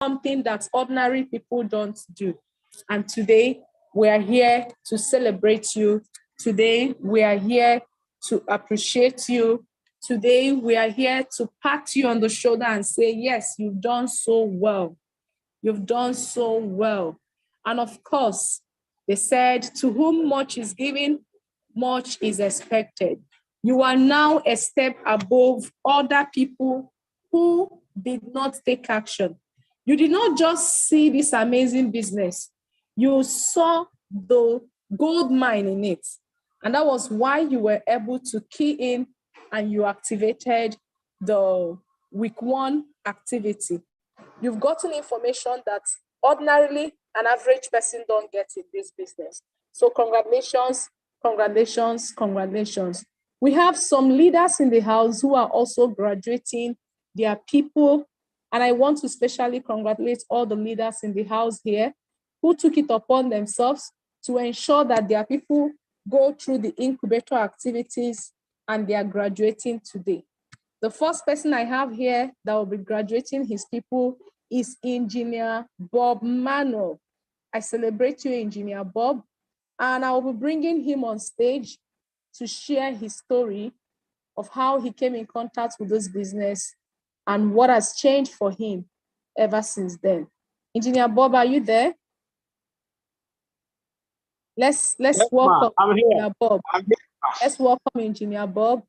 something that ordinary people don't do. And today, we are here to celebrate you. Today, we are here to appreciate you. Today, we are here to pat you on the shoulder and say, yes, you've done so well. You've done so well. And of course, they said, to whom much is given, much is expected. You are now a step above other people who did not take action. You did not just see this amazing business. You saw the gold mine in it. And that was why you were able to key in and you activated the week 1 activity. You've gotten information that ordinarily an average person don't get in this business. So congratulations, congratulations, congratulations. We have some leaders in the house who are also graduating their people. And I want to especially congratulate all the leaders in the house here who took it upon themselves to ensure that their people go through the incubator activities and they are graduating today. The first person I have here that will be graduating his people is Engineer Bob Manuel. I celebrate you, Engineer Bob, and I will be bringing him on stage to share his story of how he came in contact with this business and what has changed for him ever since then. Engineer Bob, are you there? Let's yes, welcome Engineer Bob. Let's welcome Engineer Bob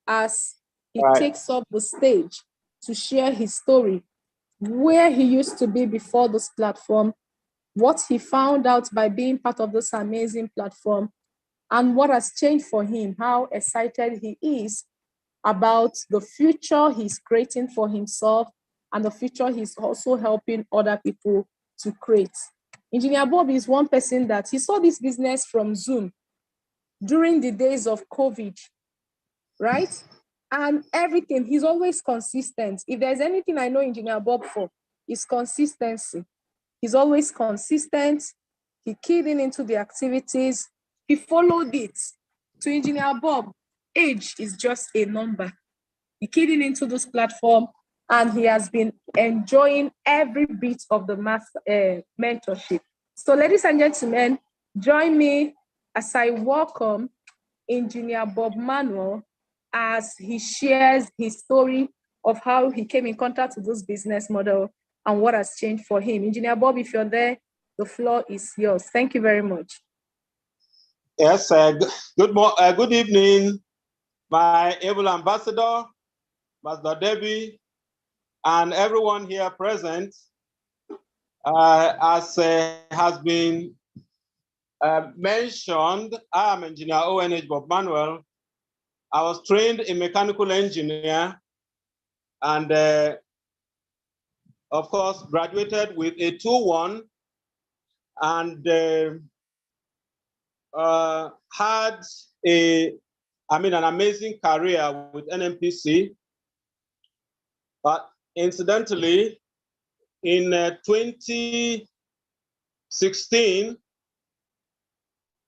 as he takes up the stage to share his story, where he used to be before this platform, what he found out by being part of this amazing platform, and what has changed for him, how excited he is about the future he's creating for himself and the future he's also helping other people to create. Engineer Bob is one person that he saw this business from Zoom during the days of COVID, right? And everything, he's always consistent. If there's anything I know Engineer Bob for, it's consistency. He's always consistent. He keyed into the activities. He followed it. To Engineer Bob, age is just a number. He keyed into this platform and he has been enjoying every bit of the mentorship. So ladies and gentlemen, join me as I welcome Engineer Bob Manuel as he shares his story of how he came in contact with this business model and what has changed for him. Engineer Bob, if you're there, the floor is yours. Thank you very much. Yes, good evening, my able ambassador, Master Debbie, and everyone here present. As has been mentioned, I am Engineer ONH Bob Manuel. I was trained in mechanical engineer and of course, graduated with a 2-1 and had an amazing career with NMPC. But incidentally, in 2016,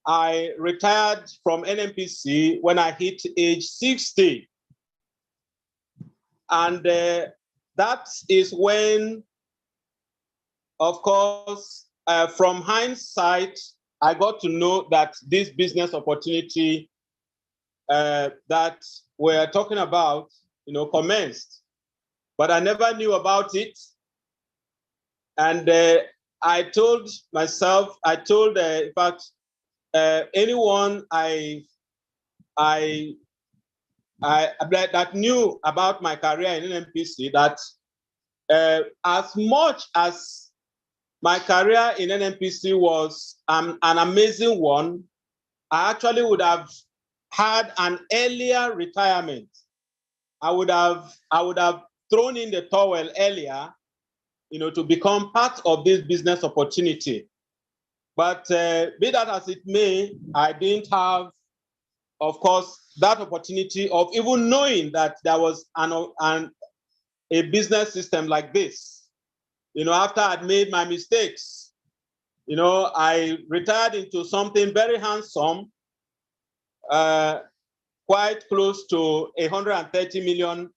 I retired from NMPC when I hit age 60. And that is when, of course, from hindsight, I got to know that this business opportunity that we're talking about, commenced. But I never knew about it. And I told myself, in fact, anyone that knew about my career in NMPC, that as much as my career in NMPC was an amazing one, I actually would have had an earlier retirement. I would have thrown in the towel earlier, to become part of this business opportunity. But be that as it may, I didn't have, of course, that opportunity of even knowing that there was a business system like this. After I'd made my mistakes, I retired into something very handsome, quite close to 130 million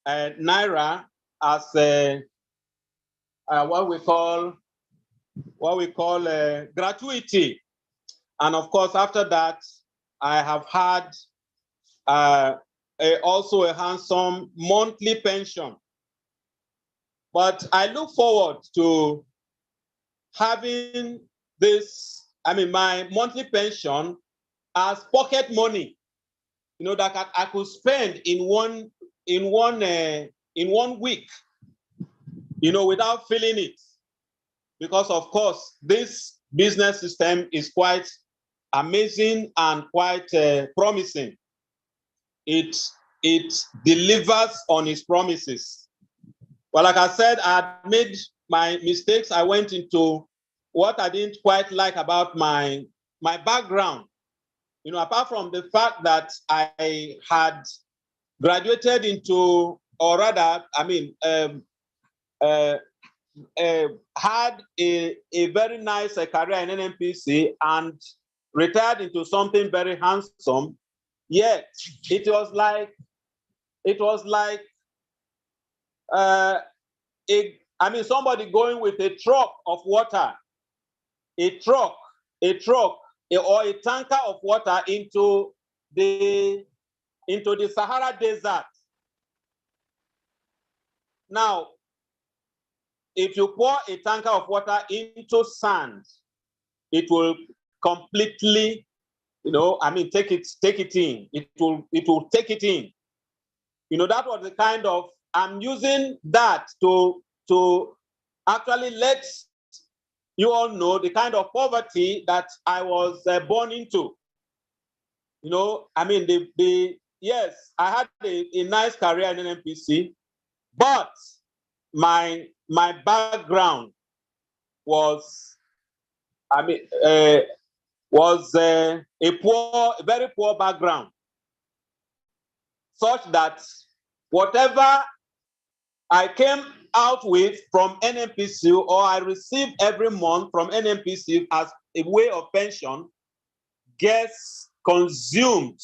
naira as what we call gratuity. And of course, after that, I have had also a handsome monthly pension. But I look forward to having this, my monthly pension as pocket money, that I could spend in one week, without feeling it. Because of course, this business system is quite amazing and quite promising. It delivers on its promises. Well, like I said, I had made my mistakes. I went into what I didn't quite like about my background. Apart from the fact that I had graduated into, or rather, had a very nice career in NNPC and retired into something very handsome. Yet it was like somebody going with a truck of water, or a tanker of water into the Sahara Desert. Now, if you pour a tanker of water into sand, it will completely, take it in. It will take it in. That was the kind of, I'm using that to actually let you all know the kind of poverty that I was born into. Yes, I had a nice career in NNPC, but my background was, a very poor background, such that whatever I came out with from NNPC, or I received every month from NNPC as a way of pension, gets consumed,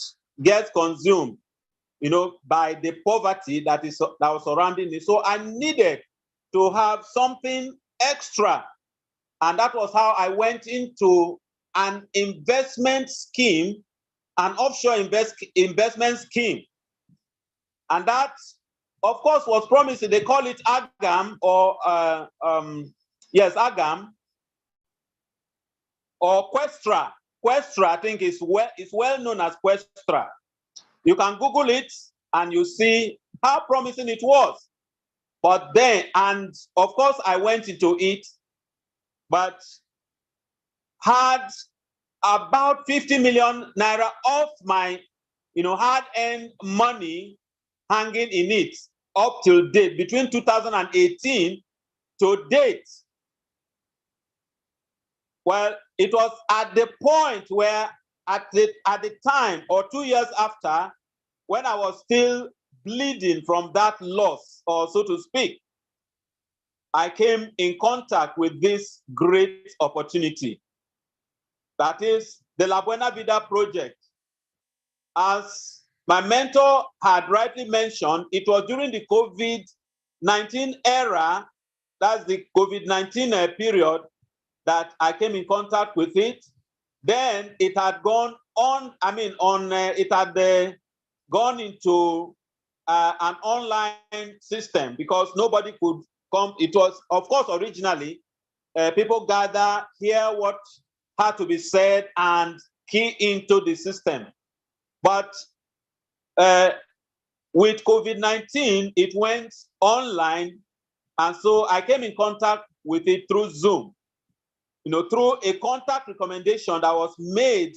by the poverty that was surrounding me. So I needed to have something extra. And that was how I went into an investment scheme, an offshore investment scheme. And that, of course, was promising. They call it AGAM, or AGAM, or Questra. Questra, I think, is well known as Questra. You can Google it and you see how promising it was. But then, and of course, I went into it, but had about 50 million naira of my, hard-earned money hanging in it up till date, between 2018 to date. Well, it was at the point where, at the time, or 2 years after, when I was still bleeding from that loss, or so to speak, I came in contact with this great opportunity. That is the La Buena Vida project. As my mentor had rightly mentioned, it was during the COVID-19 era, that's the COVID-19 period, that I came in contact with it. Then it had gone on, it had gone into an online system, because nobody could come. It was, of course, originally, people gather, hear what had to be said, and key into the system. But with COVID-19, it went online. And so I came in contact with it through Zoom, through a contact recommendation that was made,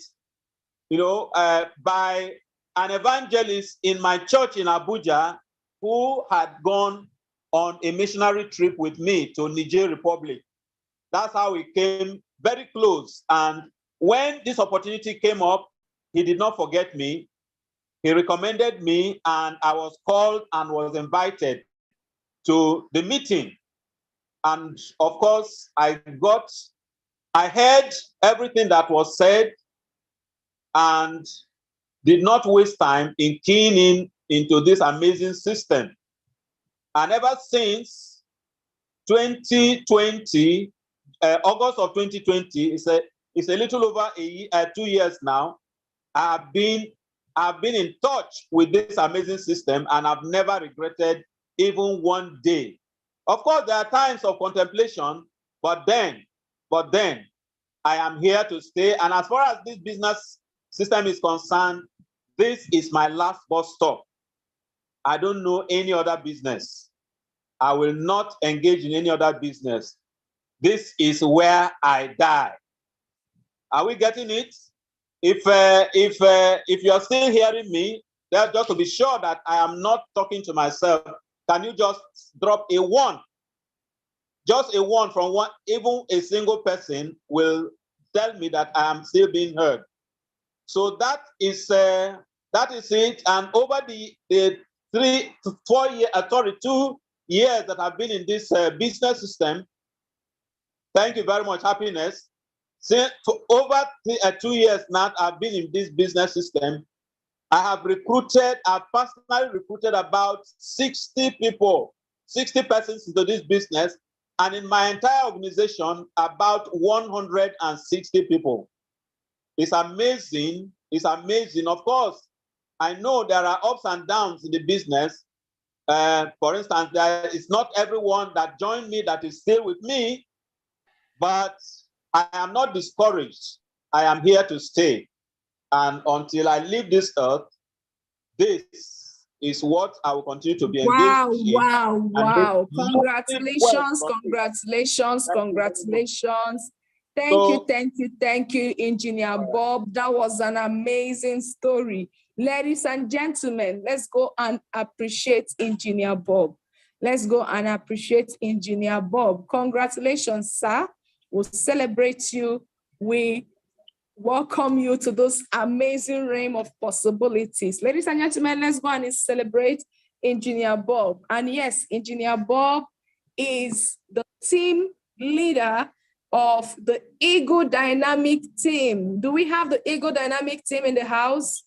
by an evangelist in my church in Abuja, who had gone on a missionary trip with me to Niger Republic. That's how we came very close. And when this opportunity came up, he did not forget me. He recommended me, and I was called and was invited to the meeting. And of course, I heard everything that was said and did not waste time in keying into this amazing system. And ever since, 2020, August of 2020, it's a little over 2 years now. I've been in touch with this amazing system, and I've never regretted even one day. Of course, there are times of contemplation, but then I am here to stay. And as far as this business system is concerned, this is my last bus stop. I don't know any other business. I will not engage in any other business. This is where I die. Are we getting it? If you're still hearing me, just to be sure that I am not talking to myself, can you just drop a 1? Just a 1 from one, even a single person will tell me that I am still being heard. So that is it. And over the 2 years that I've been in this business system, thank you very much, Happiness. Since for over 2 years now, I've been in this business system. I've personally recruited about 60 people, 60 persons into this business. And in my entire organization, about 160 people. It's amazing. It's amazing. Of course, I know there are ups and downs in the business. For instance, it's not everyone that joined me that is still with me, but I am not discouraged. I am here to stay. And until I leave this earth, this is what I will continue to be engaged in. Wow. Congratulations. Thank you, Engineer Bob. That was an amazing story. Ladies and gentlemen, let's go and appreciate Engineer Bob. Congratulations, sir. We'll celebrate you. We welcome you to this amazing realm of possibilities. Ladies and gentlemen, let's go and celebrate Engineer Bob. And yes, Engineer Bob is the team leader of the Ego Dynamic team. Do we have the Ego Dynamic team in the house?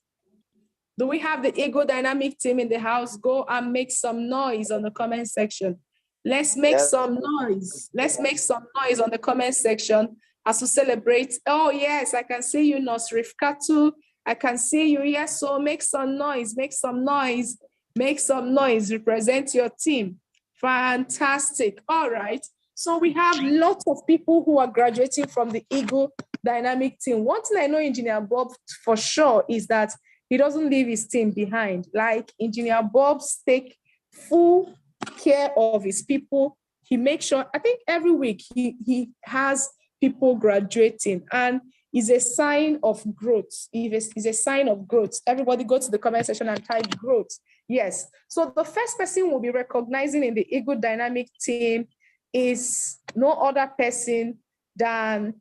Go and make some noise on the comment section. Let's make some noise. On the comment section as we celebrate. Oh, yes, I can see you, Nosrifkatu. I can see you. Yes, so make some noise. Represent your team. Fantastic. All right. So we have lots of people who are graduating from the Ego Dynamic team. One thing I know Engineer Bob for sure is that he doesn't leave his team behind. Like Engineer Bob takes full care of his people. He makes sure, I think every week he has people graduating, and is a sign of growth. It's a sign of growth. Everybody go to the comment section and type growth. Yes. So the first person we'll be recognizing in the Ego Dynamic team is no other person than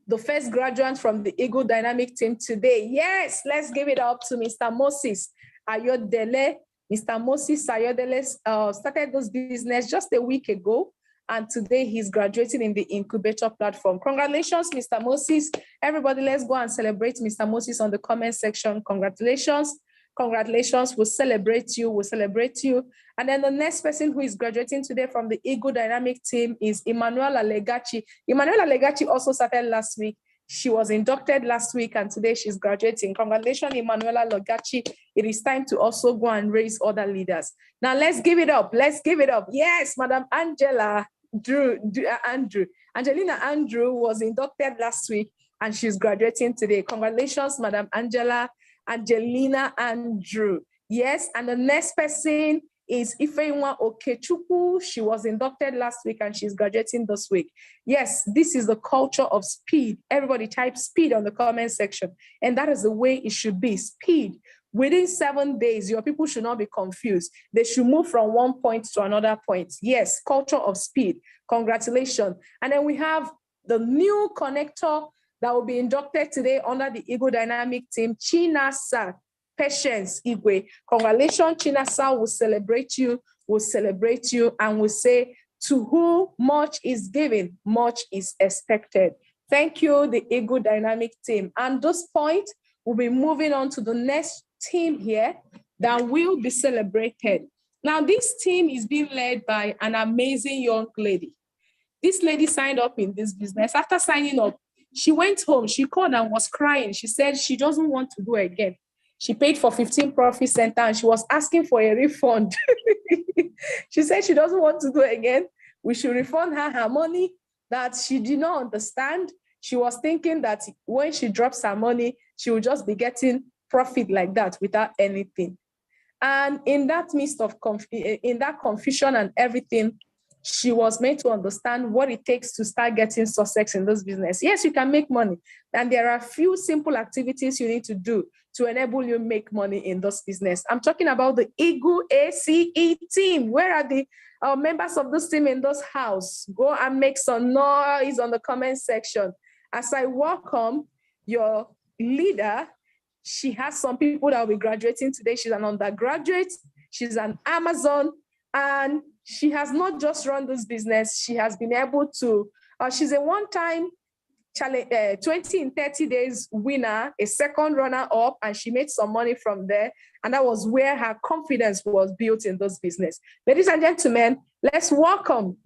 the first graduate from the Ego Dynamic team today. Yes, let's give it up to Mr. Moses Ayodele. Mr. Moses Ayodele started this business just a week ago, and today he's graduating in the Incubator platform. Congratulations, Mr. Moses. Everybody, let's go and celebrate Mr. Moses on the comment section. Congratulations. We'll celebrate you. And then the next person who is graduating today from the Ego Dynamic team is Emanuela Legachi. Emanuela Legachi also started last week. She was inducted last week, and today she's graduating. Congratulations, Emanuela Legachi. It is time to also go and raise other leaders. Now let's give it up. Yes, Madam Angelina Andrew was inducted last week, and she's graduating today. Congratulations, Madam Angelina Andrew. Yes, and the next person is Ifeanyi Okechukwu. She was inducted last week and she's graduating this week. Yes, this is the culture of speed. Everybody type speed on the comment section. And that is the way it should be, speed. Within 7 days, your people should not be confused. They should move from one point to another point. Yes, culture of speed. Congratulations. And then we have the new connector that will be inducted today under the Ego Dynamic team, Chinasa Patience Igwe. Congratulations, Chinasa. We'll celebrate you, and we'll say, to whom much is given, much is expected. Thank you, the Ego Dynamic team. And this point, we'll be moving on to the next team here that will be celebrated. Now, this team is being led by an amazing young lady. This lady signed up in this business. After signing up, she went home. She called and was crying. She said she doesn't want to do it again. She paid for 15 profit center and she was asking for a refund. She said she doesn't want to do it again. We should refund her money that she did not understand. She was thinking that when she drops her money, she will just be getting profit like that without anything. And in that midst of in that confusion and everything, she was made to understand what it takes to start getting success in this business. Yes, you can make money. And there are a few simple activities you need to do to enable you make money in this business. I'm talking about the Eagle ACE team. Where are the members of this team in this house? Go and make some noise on the comment section. As I welcome your leader, she has some people that will be graduating today. She's an undergraduate. She's an Amazon. And she has not just run this business. She has been able to, she's a one-time 20 in 30 days winner, a second runner-up, and she made some money from there. And that was where her confidence was built in this business. Ladies and gentlemen, let's welcome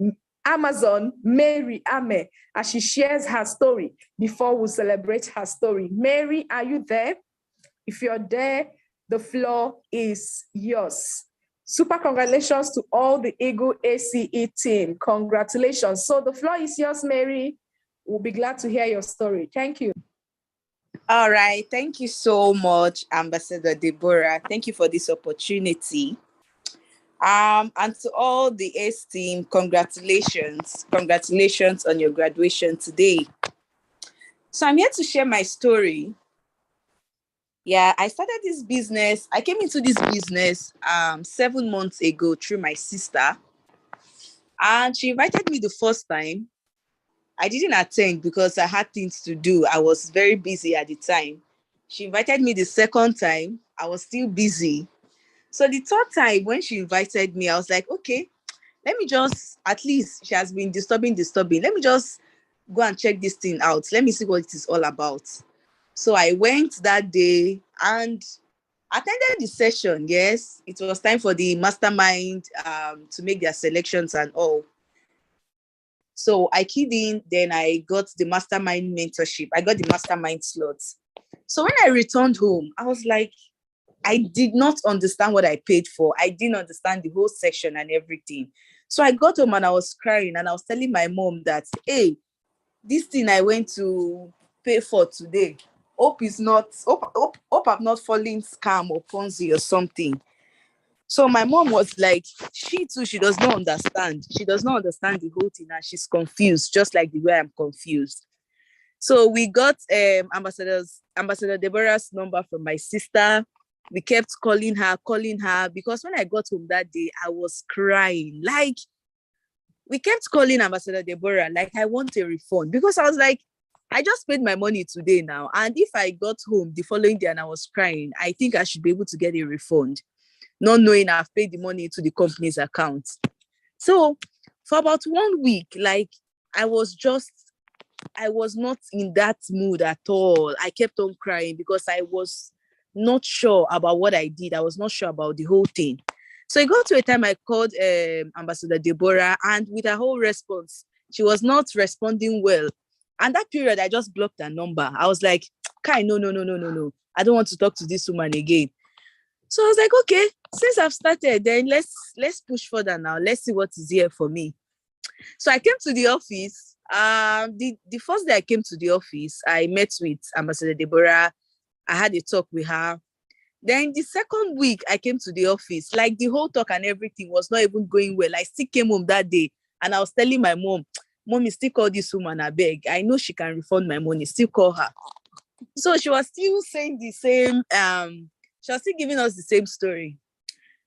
Amazon Mary Ame as she shares her story before we celebrate her story. Mary, are you there? If you're there, the floor is yours. Super congratulations to all the Eagle ACE team. Congratulations. So the floor is yours, Mary. We'll be glad to hear your story. Thank you. All right. Thank you so much, Ambassador Deborah. Thank you for this opportunity. And to all the ACE team, congratulations. Congratulations on your graduation today. So I'm here to share my story. Yeah, I started this business. I came into this business 7 months ago through my sister. And she invited me the first time. I didn't attend because I had things to do. I was very busy at the time. She invited me the second time. I was still busy. So the third time when she invited me, I was like, okay, let me just, at least she has been disturbing. Let me just go and check this thing out. Let me see what it is all about. So I went that day and attended the session. Yes, it was time for the mastermind to make their selections and all. So I keyed in, then I got the mastermind mentorship. I got the mastermind slots. So when I returned home, I was like, I did not understand what I paid for. I didn't understand the whole section and everything. So I got home and I was crying and I was telling my mom that, hey, this thing I went to pay for today, hope I'm not falling scam or Ponzi or something. So my mom was like, she too, she does not understand. She does not understand the whole thing and she's confused, just like the way I'm confused. So we got Ambassador Deborah's number from my sister. We kept calling her because when I got home that day, I was crying. Like, we kept calling Ambassador Deborah, like, I want a refund because I was like, I just paid my money today now. And if I got home the following day and I was crying, I think I should be able to get a refund, not knowing I've paid the money to the company's account. So for about 1 week, like, I was not in that mood at all. I kept on crying because I was not sure about what I did. I was not sure about the whole thing. So it got to a time I called Ambassador Deborah, and with her whole response, she was not responding well. And that period, I just blocked her number. I was like, Kai, no. I don't want to talk to this woman again. So I was like, okay, since I've started, then let's push further now. Let's see what is here for me. So I came to the office. The first day I came to the office, I met with Ambassador Deborah. I had a talk with her. Then the second week I came to the office, like the whole talk and everything was not even going well. I still came home that day and I was telling my mom, Mommy, still call this woman, I beg. I know she can refund my money, still call her. So she was still saying the same, she was still giving us the same story.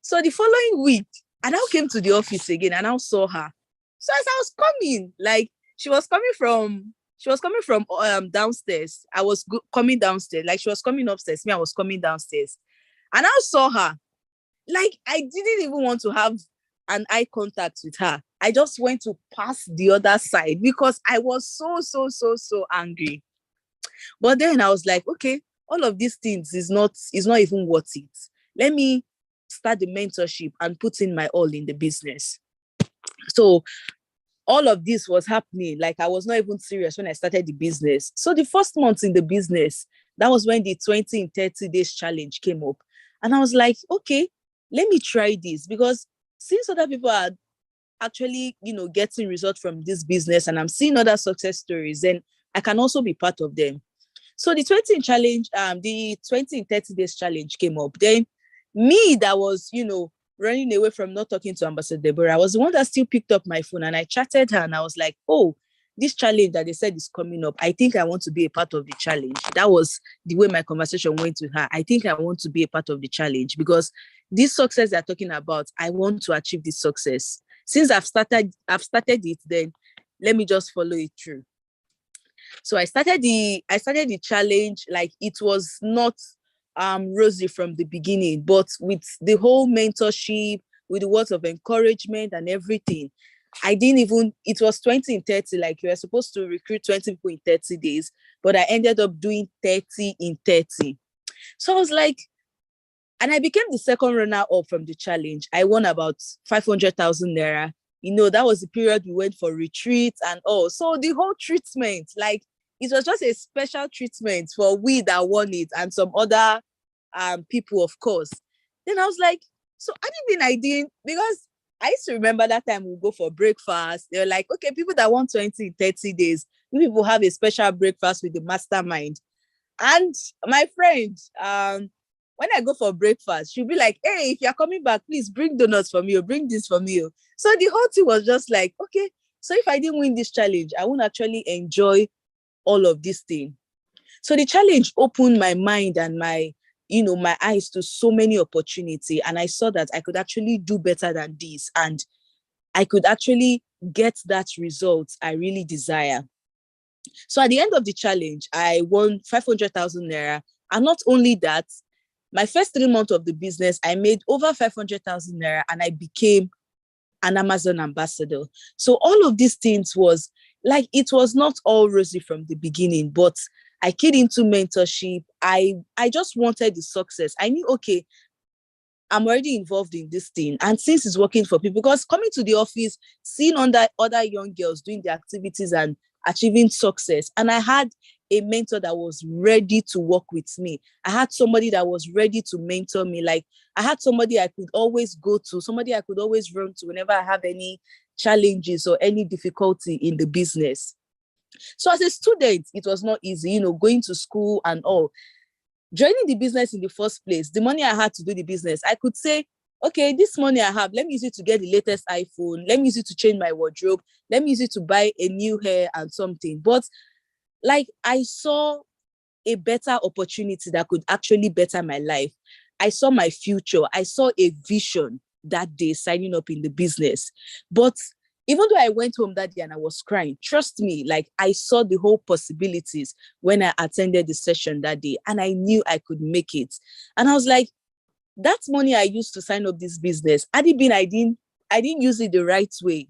So the following week, I now came to the office again and I now saw her. So as I was coming, like she was coming from downstairs. I was coming downstairs. Like she was coming upstairs. Me, I was coming downstairs. And I saw her. Like I didn't even want to have an eye contact with her. I just went to pass the other side because I was so angry. But then I was like, okay, all of these things is not even worth it. Let me start the mentorship and put in my all in the business. So all of this was happening. Like, I was not even serious when I started the business. So the first month in the business, that was when the 20 in 30 days challenge came up. And I was like, okay, let me try this, because since other people are actually, getting results from this business and I'm seeing other success stories, then I can also be part of them. So the 20 in challenge, the 20 in 30 days challenge came up. Then me that was, running away from not talking to Ambassador Deborah, I was the one that still picked up my phone and I chatted her and I was like, oh, this challenge that they said is coming up, I think I want to be a part of the challenge. That was the way my conversation went to her. I think I want to be a part of the challenge because this success they're talking about, I want to achieve this success. Since I've started it, then let me just follow it through. So I started the challenge. Like, it was not rosy from the beginning, but with the whole mentorship, with the words of encouragement and everything, it was 20 in 30, like you were supposed to recruit 20 people in 30 days, but I ended up doing 30 in 30. So I was like, and I became the second runner up from the challenge. I won about 500,000 naira. That was the period we went for retreats and all. So the whole treatment, like, it was just a special treatment for we that won it and some other people, of course. Then I was like, so I didn't, because I used to remember that time we'll go for breakfast. They were like, okay, people that want 20 in 30 days, you people have a special breakfast with the mastermind. And my friend, when I go for breakfast, she'll be like, hey, if you're coming back, please bring donuts for me or bring this for me. So the whole thing was just like, okay, so if I didn't win this challenge, I won't actually enjoy all of this thing. So the challenge opened my mind and my eyes to so many opportunities. And I saw that I could actually do better than this. And I could actually get that result I really desire. So at the end of the challenge, I won 500,000 naira. And not only that, my first 3 months of the business, I made over 500,000 naira and I became an Amazon ambassador. So all of these things was like, it was not all rosy from the beginning, but I keyed into mentorship. I just wanted the success. I knew, okay, I'm already involved in this thing. And since it's working for people, because coming to the office, seeing other young girls doing the activities and achieving success. And I had a mentor that was ready to work with me. I had somebody that was ready to mentor me. Like, I had somebody I could always go to, somebody I could always run to whenever I have any challenges or any difficulty in the business. So as a student, it was not easy, going to school and all. Joining the business in the first place, the money I had to do the business, I could say, okay, this money I have, let me use it to get the latest iPhone. Let me use it to change my wardrobe. Let me use it to buy a new hair and something. But like, I saw a better opportunity that could actually better my life. I saw my future. I saw a vision that day signing up in the business. But even though I went home that day and I was crying, trust me, like, I saw the whole possibilities when I attended the session that day and I knew I could make it. And I was like, that money I used to sign up this business, I didn't use it the right way.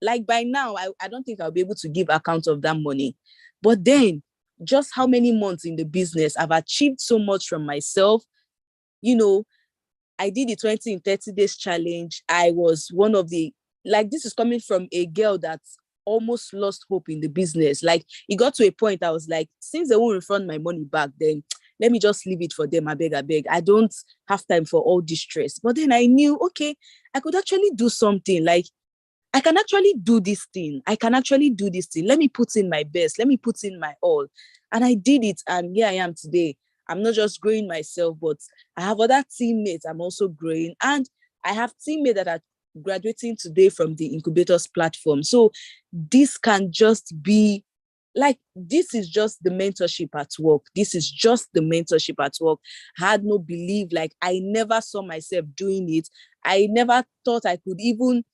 Like, by now, I don't think I'll be able to give account of that money. But then, just how many months in the business, I've achieved so much from myself. I did the 20 in 30 days challenge. I was one of the, like, this is coming from a girl that almost lost hope in the business. Like, it got to a point I was like, since they won't refund my money back, then let me just leave it for them. I beg. I don't have time for all this stress. But then I knew, okay, I could actually do something. Like, I can actually do this thing. Let me put in my best. Let me put in my all. And I did it. And here I am today. I'm not just growing myself, but I have other teammates I'm also growing. And I have teammates that are graduating today from the Incubators platform. So this can just be like, this is just the mentorship at work. I had no belief. Like, I never saw myself doing it. I never thought I could even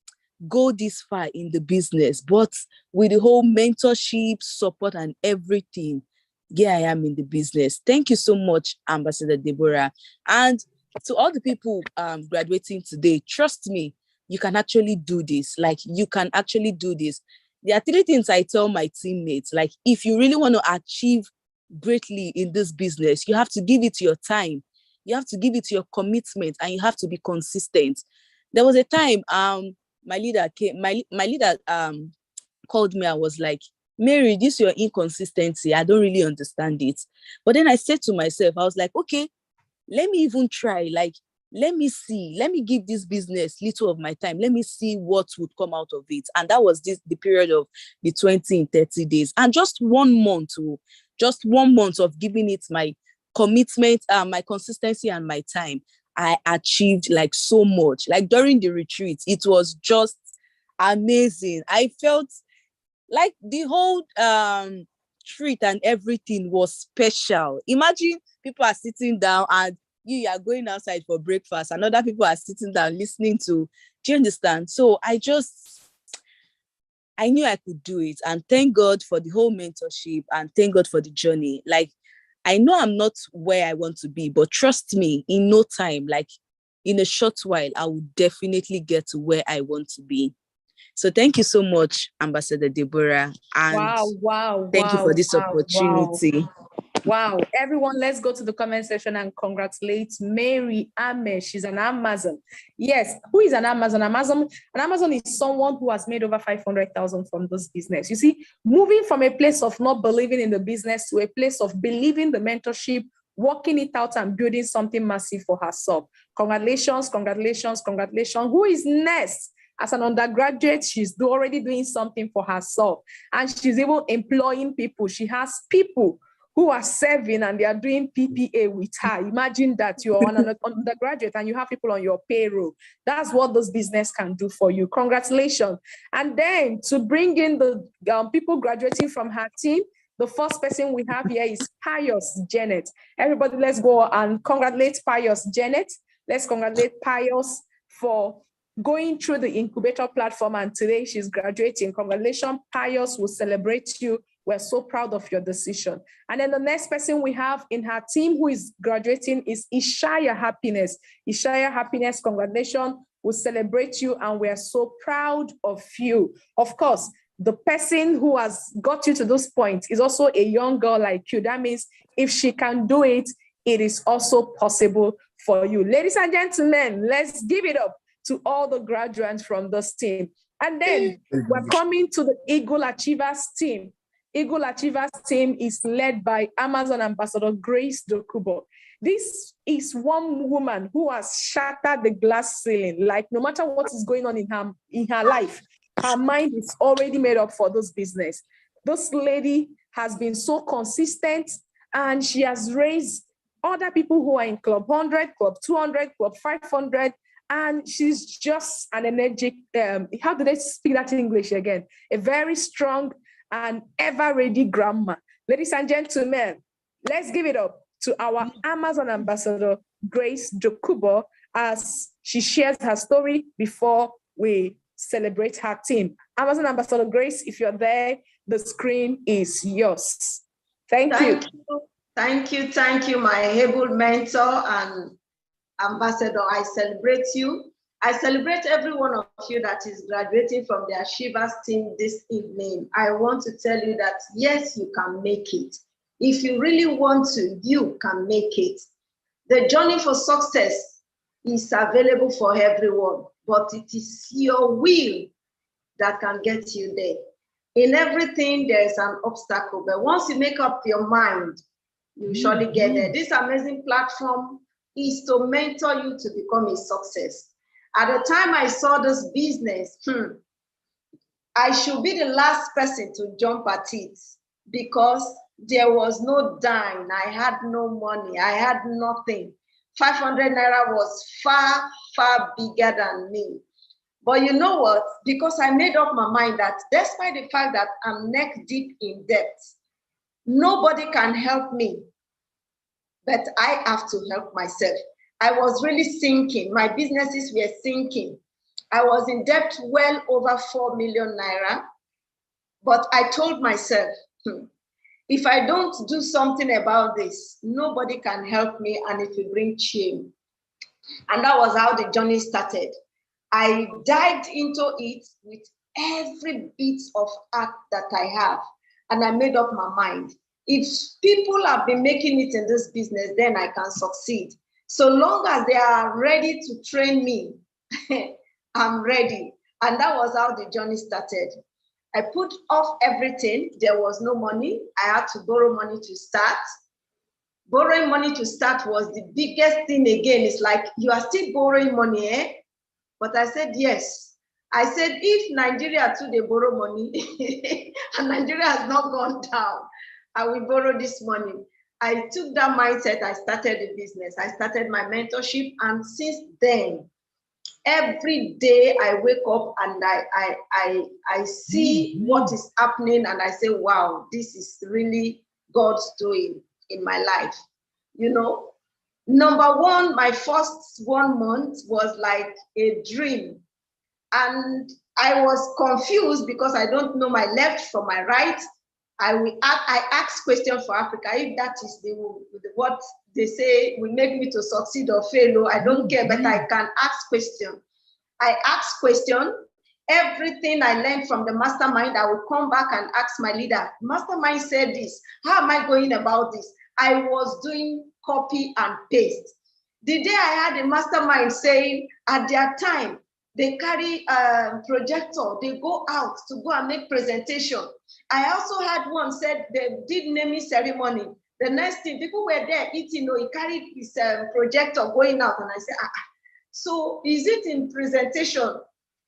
go this far in the business. But with the whole mentorship, support and everything, here I am in the business. Thank you so much, Ambassador Deborah. And to all the people graduating today, trust me, you can actually do this. Like, you can actually do this. There are 3 things I tell my teammates. Like, if you really want to achieve greatly in this business, you have to give it your time. You have to give it your commitment, and you have to be consistent. There was a time my leader called me and was like, Mary, this your inconsistency, I don't really understand it. But then I said to myself, I was like, okay, let me even try. Like, let me see, let me give this business little of my time. Let me see what would come out of it. And that was the period of the 20 and 30 days. And just 1 month, of giving it my commitment, my consistency and my time, I achieved like so much. Like during the retreat, it was just amazing. I felt like the whole treat and everything was special. Imagine people are sitting down and you are going outside for breakfast and other people are sitting down listening to. Do you understand? So I knew I could do it, and thank God for the whole mentorship, and thank God for the journey. Like, I know I'm not where I want to be, but trust me, in no time, like in a short while, I will definitely get to where I want to be. So thank you so much, Ambassador Deborah. And thank you for this opportunity. Wow. Everyone, let's go to the comment section and congratulate Mary Ame. She's an Amazon. Yes. Who is an Amazon? An Amazon is someone who has made over 500,000 from this business. You see, moving from a place of not believing in the business to a place of believing the mentorship, working it out and building something massive for herself. Congratulations, congratulations, congratulations. Who is next? As an undergraduate, she's already doing something for herself, and she's even employing people. She has people who are serving and they are doing PPA with her. Imagine that you're an undergraduate and you have people on your payroll. That's what this business can do for you. Congratulations. And then to bring in the people graduating from her team, the first person we have here is Pius Janet. Everybody, let's go and congratulate Pius Janet. Let's congratulate Pius for going through the incubator platform, and today she's graduating. Congratulations, Pius. Will celebrate you. We're so proud of your decision. And then the next person we have in her team who is graduating is Ishaya Happiness. Ishaya Happiness, congratulations. We'll celebrate you, and we're so proud of you. Of course, the person who has got you to this point is also a young girl like you. That means if she can do it, it is also possible for you. Ladies and gentlemen, let's give it up to all the graduates from this team. And then we're coming to the Eagle Achievers team. Eagle Achievers team is led by Amazon Ambassador Grace Dokubo. This is one woman who has shattered the glass ceiling. Like, no matter what is going on in her life, her mind is already made up for this business. This lady has been so consistent, and she has raised other people who are in Club 100, Club 200, Club 500, and she's just an energetic, how do they speak that in English again? A very strong and ever-ready grandma. Ladies and gentlemen, let's give it up to our Amazon Ambassador, Grace Dokubo, as she shares her story before we celebrate her team. Amazon Ambassador Grace, if you're there, the screen is yours. Thank you. Thank you, my able mentor and Ambassador. I celebrate you. I celebrate every one of you that is graduating from the Achievers team this evening. I want to tell you that, yes, you can make it. If you really want to, you can make it. The journey for success is available for everyone, but it is your will that can get you there. In everything, there is an obstacle, but once you make up your mind, you surely get there. This amazing platform is to mentor you to become a success. At the time I saw this business, I should be the last person to jump at it because there was no dime. I had no money. I had nothing. 500 naira was far, far bigger than me. But you know what? Because I made up my mind that despite the fact that I'm neck deep in debt, nobody can help me, but I have to help myself. I was really sinking. My businesses were sinking. I was in debt well over 4 million naira. But I told myself, if I don't do something about this, nobody can help me, and it will bring shame. And that was how the journey started. I dived into it with every bit of art that I have, and I made up my mind. If people have been making it in this business, then I can succeed. So long as they are ready to train me, I'm ready. And that was how the journey started. I put off everything. There was no money. I had to borrow money to start. Borrowing money to start was the biggest thing again. It's like, you are still borrowing money, eh? But I said, yes. I said, if Nigeria too, they borrow money, and Nigeria has not gone down, I will borrow this money. I took that mindset, I started the business. I started my mentorship, and since then, every day I wake up and I see what is happening, and I say, wow, this is really God's doing in my life. You know, number one, my first 1 month was like a dream. And I was confused because I don't know my left from my right. I ask questions for Africa. If that is what they say will make me to succeed or fail, I don't care, but I can ask questions. I ask questions. Everything I learned from the mastermind, I will come back and ask my leader, mastermind said this, how am I going about this? I was doing copy and paste. The day I had a mastermind saying at their time, they carry a projector, they go out to go and make presentation. I also had one said they did naming ceremony. The next thing, people were there eating, he carried his projector going out, and I said, so is it in presentation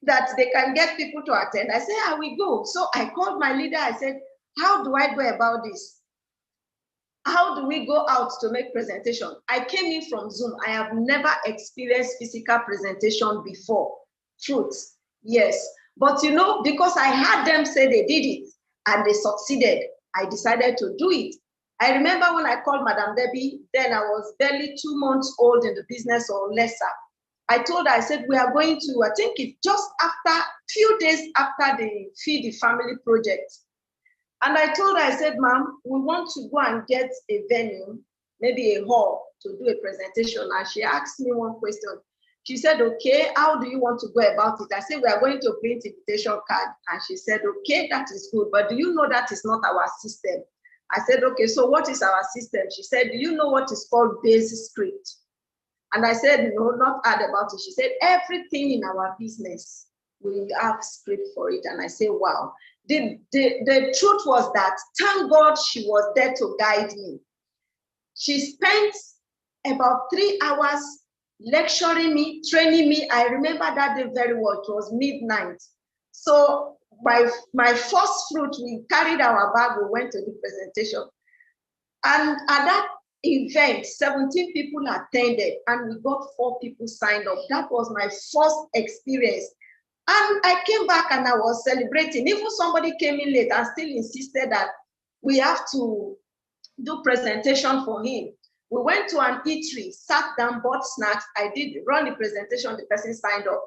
that they can get people to attend? I said, I will go. So I called my leader, I said, how do I go about this? How do we go out to make presentation? I came in from Zoom. I have never experienced physical presentation before. Truth, yes. But you know, because I had them say they did it and they succeeded, I decided to do it. I remember when I called Madam Debbie, then I was barely 2 months old in the business or lesser. I told her, I said, we are going to, I think it's just after, few days after the Feed the Family project. And I told her, I said, ma'am, we want to go and get a venue, maybe a hall, to do a presentation. And she asked me one question. She said, okay, how do you want to go about it? I said, we are going to print invitation card. And she said, okay, that is good. But do you know that is not our system? I said, okay, so what is our system? She said, do you know what is called base script? And I said, no, not hard about it. She said, everything in our business, we have script for it. And I said, wow. The truth was that, thank God she was there to guide me. She spent about 3 hours lecturing me, training me. I remember that day very well. It was midnight. So my first fruit, we carried our bag, we went to the presentation. And at that event, 17 people attended, and we got 4 people signed up. That was my first experience. And I came back and I was celebrating. Even somebody came in late and still insisted that we have to do presentation for him. We went to an eatery, sat down, bought snacks. I did run the presentation, the person signed up.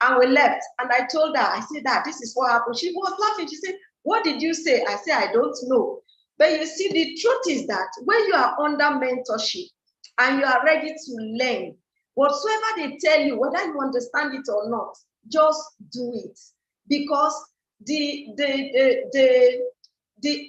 And we left. And I told her, I said, this is what happened. She was laughing. She said, what did you say? I said, I don't know. But you see, the truth is that when you are under mentorship and you are ready to learn, whatsoever they tell you, whether you understand it or not, just do it. Because the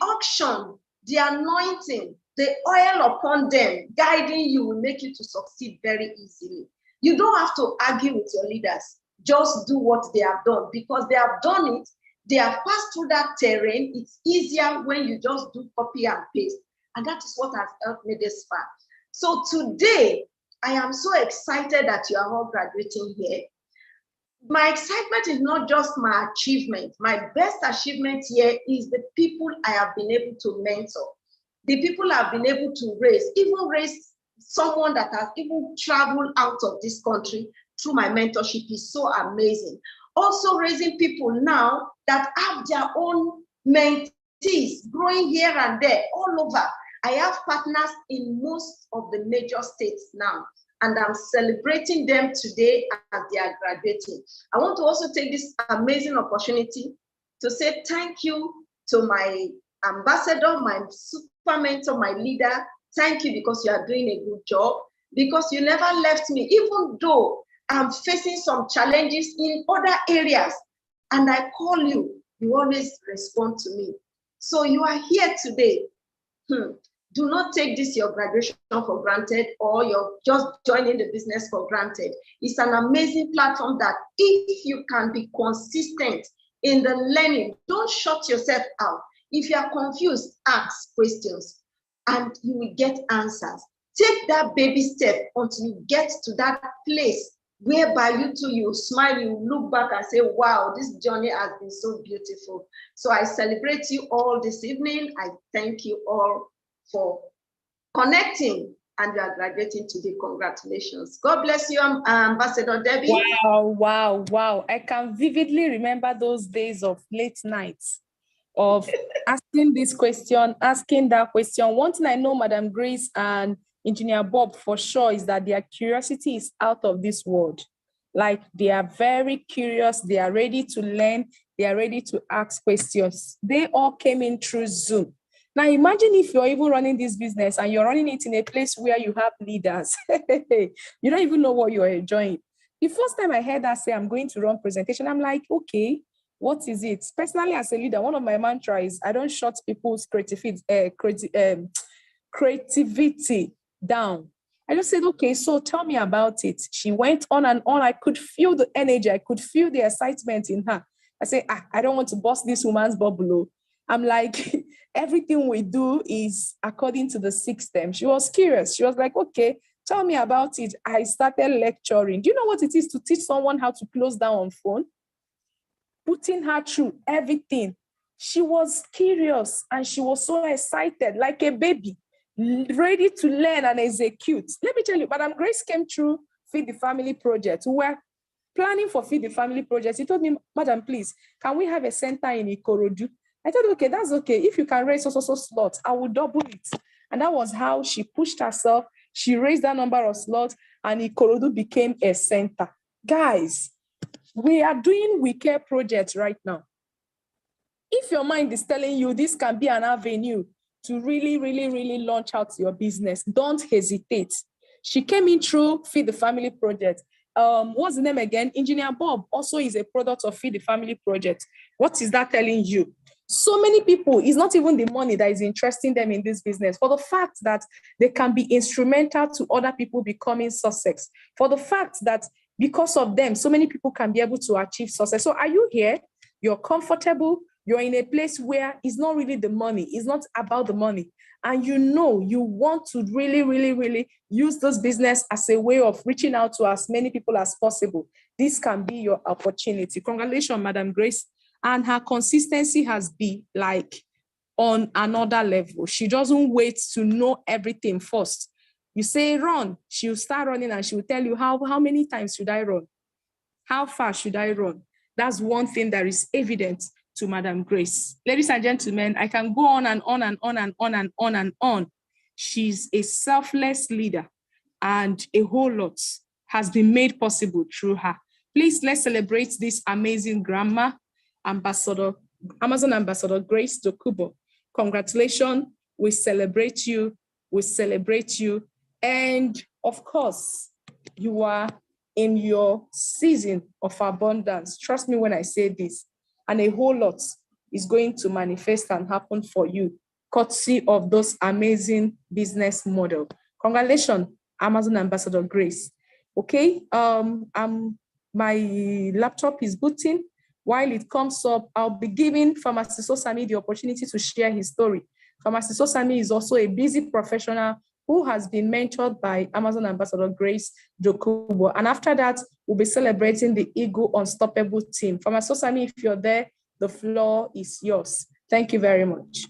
auction, the anointing, the oil upon them guiding you will make you to succeed very easily. You don't have to argue with your leaders. Just do what they have done, because they have done it. They have passed through that terrain. It's easier when you just do copy and paste. And that is what has helped me this far. So today, I am so excited that you are all graduating here. My excitement is not just my achievement. My best achievement here is the people I have been able to mentor, the people I've been able to raise, even raise someone that has even traveled out of this country through my mentorship is so amazing. Also raising people now that have their own mentees growing here and there all over. I have partners in most of the major states now, and I'm celebrating them today as they are graduating. I want to also take this amazing opportunity to say thank you to my ambassador, my super mentor, my leader. Thank you, because you are doing a good job, because you never left me, even though I'm facing some challenges in other areas, and I call you, you always respond to me. So you are here today. Do not take this, your graduation, for granted, or you're just joining the business for granted. It's an amazing platform that if you can be consistent in the learning, don't shut yourself out. If you are confused, ask questions and you will get answers. Take that baby step until you get to that place whereby you too, you smile, you look back and say, wow, this journey has been so beautiful. So I celebrate you all this evening. I thank you all for connecting, and you are graduating today. Congratulations. God bless you, Ambassador Debbie. Wow. I can vividly remember those days of late nights of asking this question, asking that question. One thing I know, Madam Grace and Engineer Bob for sure is that their curiosity is out of this world. Like, they are very curious, they are ready to learn, they are ready to ask questions. They all came in through Zoom. Now imagine if you're even running this business and you're running it in a place where you have leaders. You don't even know what you're enjoying. The first time I heard that say, I'm going to run presentation, I'm like, okay, what is it? Personally, as a leader, one of my mantras is I don't shut people's creativity down. I just said, okay, so tell me about it. She went on and on. I could feel the energy. I could feel the excitement in her. I said, I don't want to bust this woman's bubble. I'm like, everything we do is according to the system. She was curious. She was like, okay, tell me about it. I started lecturing. Do you know what it is to teach someone how to close down on phone? Putting her through everything. She was curious and she was so excited, like a baby, ready to learn and execute. Let me tell you, Madam Grace came through Feed the Family Project. We were planning for Feed the Family Project. He told me, Madam, please, can we have a center in Ikorodu? I thought, okay, that's okay. If you can raise so slots, I will double it. And that was how she pushed herself. She raised that number of slots and Ikorodu became a center. Guys, we are doing We Care projects right now. If your mind is telling you this can be an avenue to really launch out your business, don't hesitate. She came in through Feed the Family Project. What's the name again? Engineer Bob also is a product of Feed the Family Project. What is that telling you? So many people, it's not even the money that is interesting them in this business, for the fact that they can be instrumental to other people becoming success, for the fact that because of them, so many people can be able to achieve success. So are you here? You're comfortable. You're in a place where it's not really the money. It's not about the money. And you know you want to really use this business as a way of reaching out to as many people as possible. This can be your opportunity. Congratulations, Madam Grace. And her consistency has been like on another level. She doesn't wait to know everything first. You say run, she'll start running and she'll tell you how many times should I run? How far should I run? That's one thing that is evident to Madam Grace. Ladies and gentlemen, I can go on and on and on and on and on and on. She's a selfless leader and a whole lot has been made possible through her. Please, let's celebrate this amazing grandma, Amazon Ambassador Grace Dokubo. Congratulations. We celebrate you. We celebrate you. And of course, you are in your season of abundance. Trust me when I say this. And a whole lot is going to manifest and happen for you, courtesy of those amazing business model. Congratulations, Amazon Ambassador Grace. Okay, my laptop is booting. While it comes up, I'll be giving Pharmacist Osami the opportunity to share his story. Pharmacist Osami is also a busy professional who has been mentored by Amazon Ambassador Grace Dokubo. And after that, we'll be celebrating the Eagle Unstoppable team. Pharmacist Osami, if you're there, the floor is yours. Thank you very much.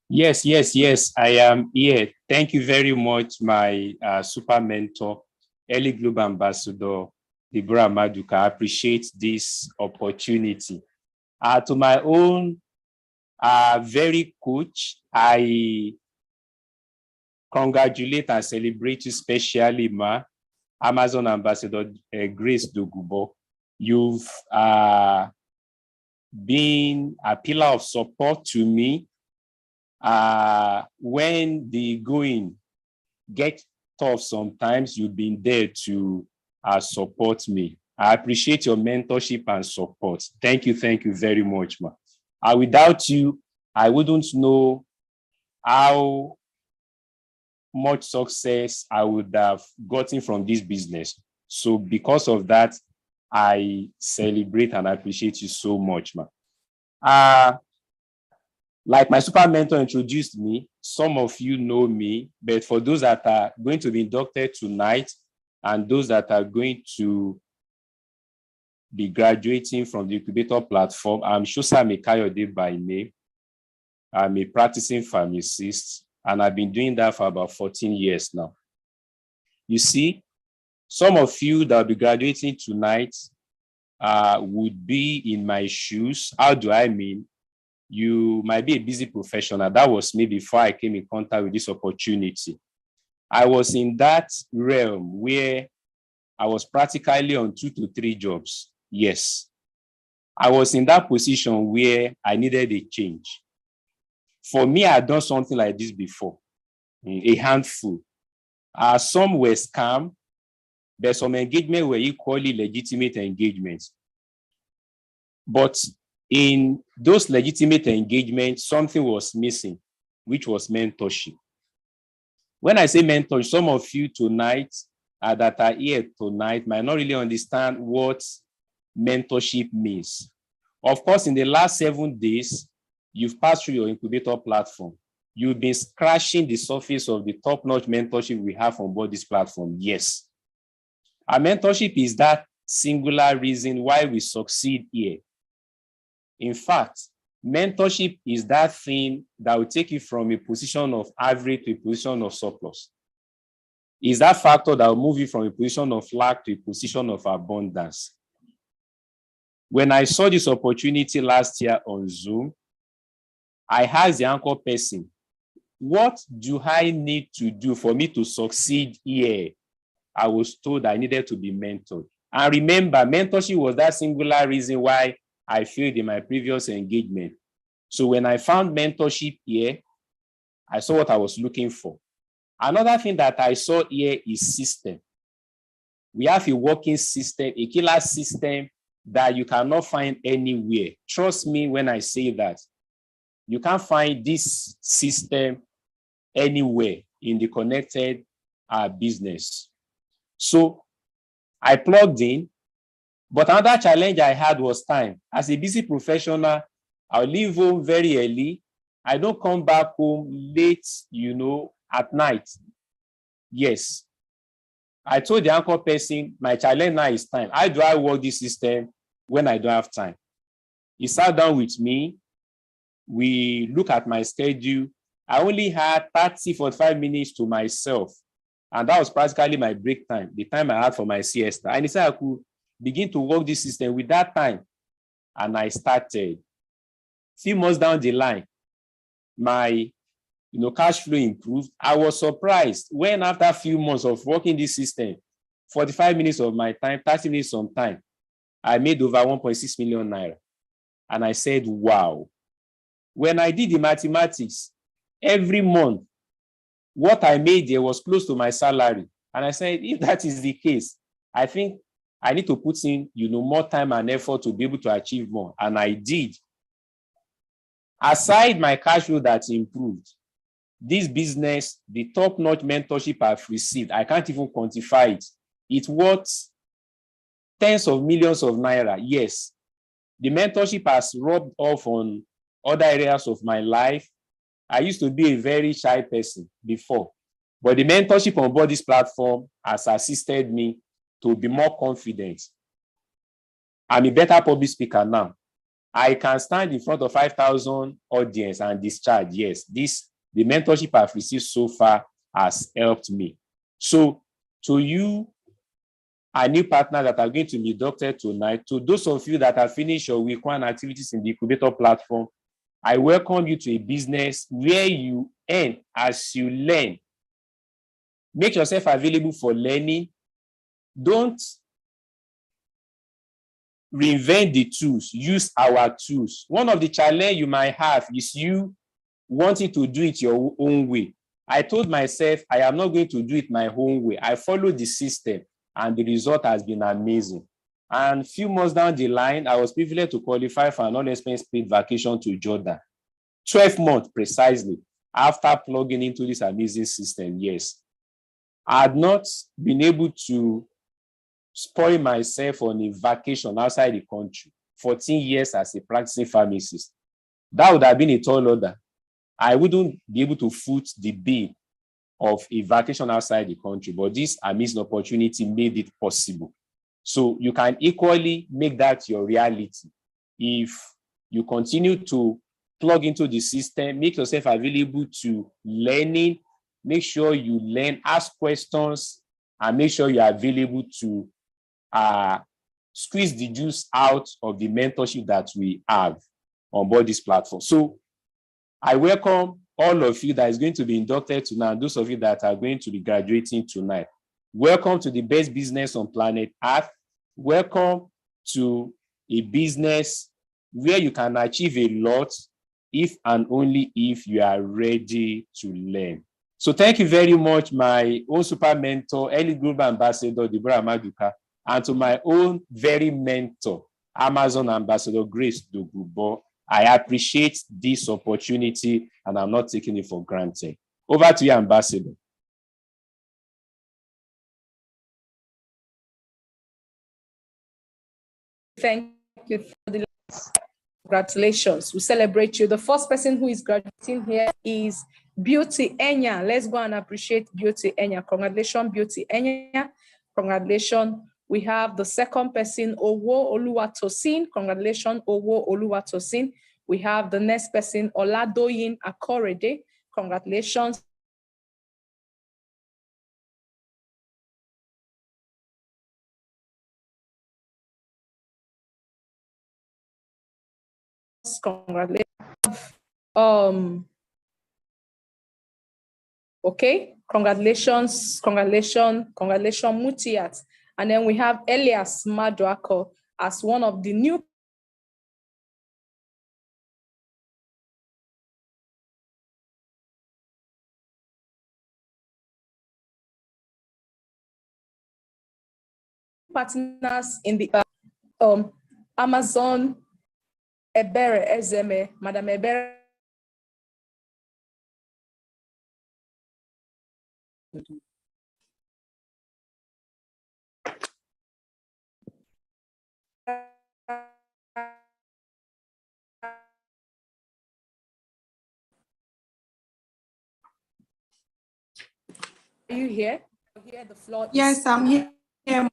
Yes, I am here. Thank you very much, my super mentor, Early Global Ambassador, Deborah Maduka. I appreciate this opportunity. To my own very coach, I congratulate and celebrate you specially, Amazon Ambassador Grace Dokubo. You've been a pillar of support to me when the going gets tough. Sometimes you've been there to support me. I appreciate your mentorship and support. Thank you very much, ma. Without you, I wouldn't know how much success I would have gotten from this business. So because of that, I celebrate and appreciate you so much, ma. Like my super mentor introduced me, some of you know me, but for those that are going to be inducted tonight and those that are going to be graduating from the Incubator platform, I'm Shosami Kayode by name. I'm a practicing pharmacist, and I've been doing that for about 14 years now. You see, some of you that will be graduating tonight would be in my shoes. How do I mean? You might be a busy professional. That was me before I came in contact with this opportunity. I was in that realm where I was practically on 2 to 3 jobs. Yes. I was in that position where I needed a change. For me, I had done something like this before, a handful. Some were scam, but some engagement were equally legitimate engagements. But in those legitimate engagements, something was missing, which was mentorship. When I say mentorship, some of you tonight that are here tonight might not really understand what mentorship means. Of course, in the last 7 days, you've passed through your incubator platform. You've been scratching the surface of the top-notch mentorship we have on board this platform. Yes. Our mentorship is that singular reason why we succeed here. In fact, mentorship is that thing that will take you from a position of average to a position of surplus. Is that factor that will move you from a position of lack to a position of abundance. When I saw this opportunity last year on Zoom, I asked the anchor person, what do I need to do for me to succeed here? I was told I needed to be mentored. And remember, mentorship was that singular reason why I failed in my previous engagement. So when I found mentorship here, I saw what I was looking for. Another thing that I saw here is system. We have a working system, a killer system that you cannot find anywhere. Trust me when I say that. You can't find this system anywhere in the connected business. So I plugged in, but another challenge I had was time. As a busy professional, I'll leave home very early. I don't come back home late, at night. Yes. I told the anchor person, my challenge now is time. How do I work this system when I don't have time? He sat down with me. We look at my schedule. I only had 45 minutes to myself. And that was practically my break time, the time I had for my siesta. And he said I could begin to work this system with that time. And I started. Few months down the line, my cash flow improved. I was surprised when after a few months of working this system, 45 minutes of my time, 30 minutes of time, I made over 1.6 million naira. And I said, wow. When I did the mathematics, every month, what I made there was close to my salary. And I said, if that is the case, I think I need to put in, more time and effort to be able to achieve more. And I did. Aside my cash flow that improved, this business, the top-notch mentorship I've received, I can't even quantify it. It's worth tens of millions of naira. Yes, the mentorship has rubbed off on other areas of my life. I used to be a very shy person before, but the mentorship on board this platform has assisted me to be more confident. I'm a better public speaker now. I can stand in front of 5,000 audience and discharge. Yes, the mentorship I've received so far has helped me. So to you, our new partners that are going to be inducted tonight, to those of you that have finished your week 1 activities in the Incubator platform, I welcome you to a business where you earn as you learn. Make yourself available for learning. Don't reinvent the tools, use our tools. One of the challenges you might have is you wanting to do it your own way. I told myself, I am not going to do it my own way. I followed the system and the result has been amazing. And a few months down the line, I was privileged to qualify for an all-expense paid vacation to Jordan. 12 months precisely after plugging into this amazing system, yes. I had not been able to spoil myself on a vacation outside the country. 14 years as a practicing pharmacist. That would have been a tall order. I wouldn't be able to foot the bill of a vacation outside the country, but this amazing opportunity made it possible. So you can equally make that your reality. If you continue to plug into the system, make yourself available to learning, make sure you learn, ask questions, and make sure you're available to squeeze the juice out of the mentorship that we have on board this platform. So I welcome all of you that is going to be inducted tonight, and those of you that are going to be graduating tonight. Welcome to the best business on planet Earth. Welcome to a business where you can achieve a lot if and only if you are ready to learn. So thank you very much, my own super mentor, Elite Global Ambassador, Deborah Maduka, and to my own very mentor, Amazon Ambassador Grace Dogubo. I appreciate this opportunity and I'm not taking it for granted. Over to you, Ambassador. Thank you for the congratulations. We celebrate you. The first person who is graduating here is Beauty Enya. Let's go and appreciate Beauty Enya. Congratulations, Beauty Enya. Congratulations. We have the second person, Owo Oluwatosin. Congratulations, Owo Oluwatosin. We have the next person, Oladoyin Akorede. Congratulations. Congratulations. Okay, congratulations, Mutiat. And then we have Elias Maduako as one of the new partners in the Amazon Ebere Ezeme, Madam Ebere. Are you here? Here, the floor. Yes, I'm here. Hello.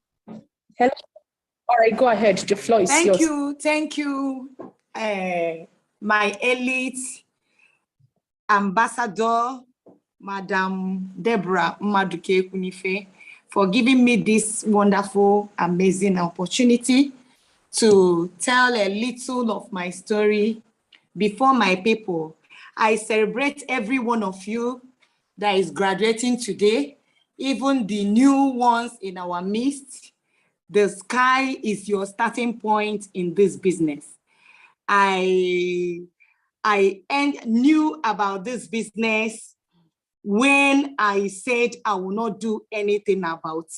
All right, go ahead. The floor is yours. Thank you, my elite ambassador, Madam Deborah Maduke Kunife, for giving me this wonderful, amazing opportunity to tell a little of my story before my people. I celebrate every one of you that is graduating today, even the new ones in our midst. The sky is your starting point in this business. I knew about this business when I said I will not do anything about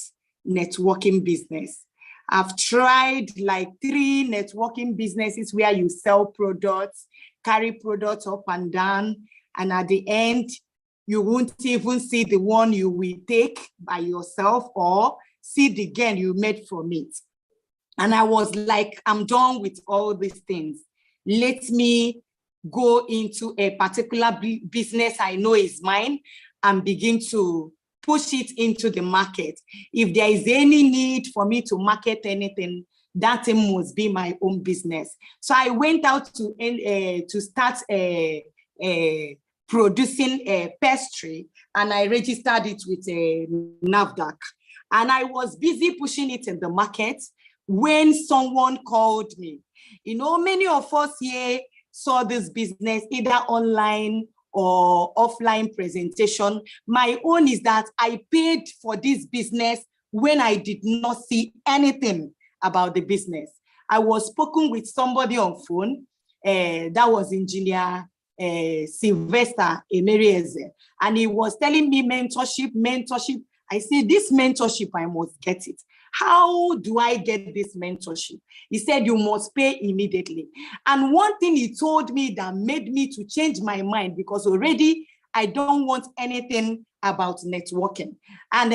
networking business. I've tried like 3 networking businesses where you sell products, carry products up and down, and at the end, you won't even see the one you will take by yourself or see the gain you made from it. And I was like, I'm done with all these things. Let me go into a particular business I know is mine and begin to push it into the market. If there is any need for me to market anything, that thing must be my own business. So I went out to start producing a pastry, and I registered it with a NAFDAC. And I was busy pushing it in the market when someone called me. You know, many of us here saw this business either online or offline presentation. My own is that I paid for this business when I did not see anything about the business. I was spoken with somebody on phone, that was engineer Sylvester Emerieze, and he was telling me mentorship. I said, this mentorship, I must get it. how do I get this mentorship? He said, you must pay immediately. And one thing he told me that made me to change my mind, because already I don't want anything about networking. And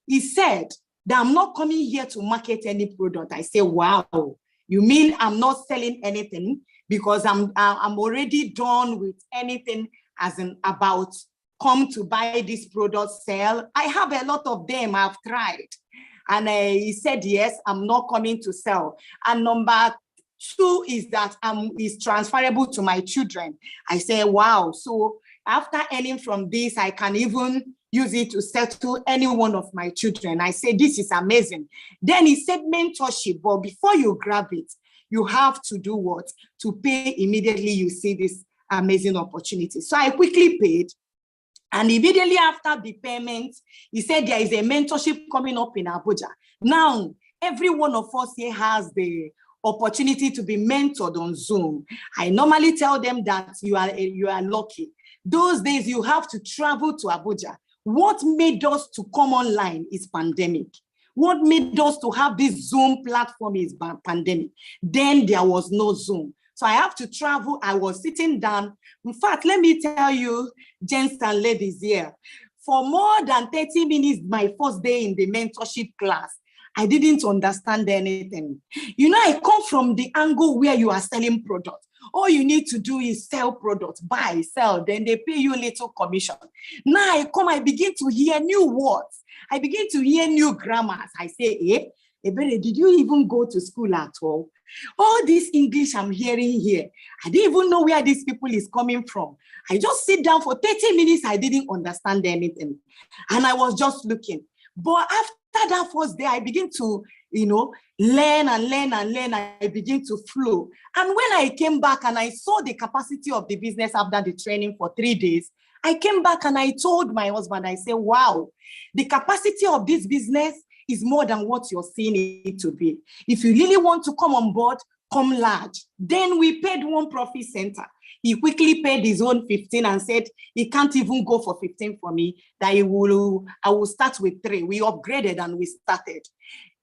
he said that I'm not coming here to market any product. I say, wow, you mean I'm not selling anything? Because I'm already done with anything as in about come to buy this product, sell. I have a lot of them I've tried. And he said, yes, I'm not coming to sell. And number two is that is transferable to my children. I say, wow. So after earning from this, I can even use it to settle any one of my children. I say, this is amazing. Then he said mentorship, but before you grab it, you have to do what? To pay immediately you see this amazing opportunity. So I quickly paid. And immediately after the payment, he said there is a mentorship coming up in Abuja. Now, every one of us here has the opportunity to be mentored on Zoom. I normally tell them that you are lucky. Those days you have to travel to Abuja. What made us to come online is pandemic. What made us to have this Zoom platform is pandemic. Then there was no Zoom. So I have to travel. I was sitting down. In fact, let me tell you, gents and ladies here, for more than 30 minutes, my first day in the mentorship class, I didn't understand anything. You know, I come from the angle where you are selling products. All you need to do is sell products, buy, sell, then they pay you a little commission. Now I begin to hear new words. I begin to hear new grammars. I say, Ebere, did you even go to school at all? All this English I'm hearing here, I didn't even know where these people is coming from. I just sit down for 30 minutes, I didn't understand anything. And I was just looking. But after that first day, I begin to, learn and learn and learn. I begin to flow. And when I came back and I saw the capacity of the business after the training for 3 days, I came back and I told my husband, I said, wow, the capacity of this business is more than what you're seeing it to be. If you really want to come on board, come large. Then we paid one profit center. He quickly paid his own 15 and said he can't even go for 15 for me, that I will start with 3. We upgraded and we started.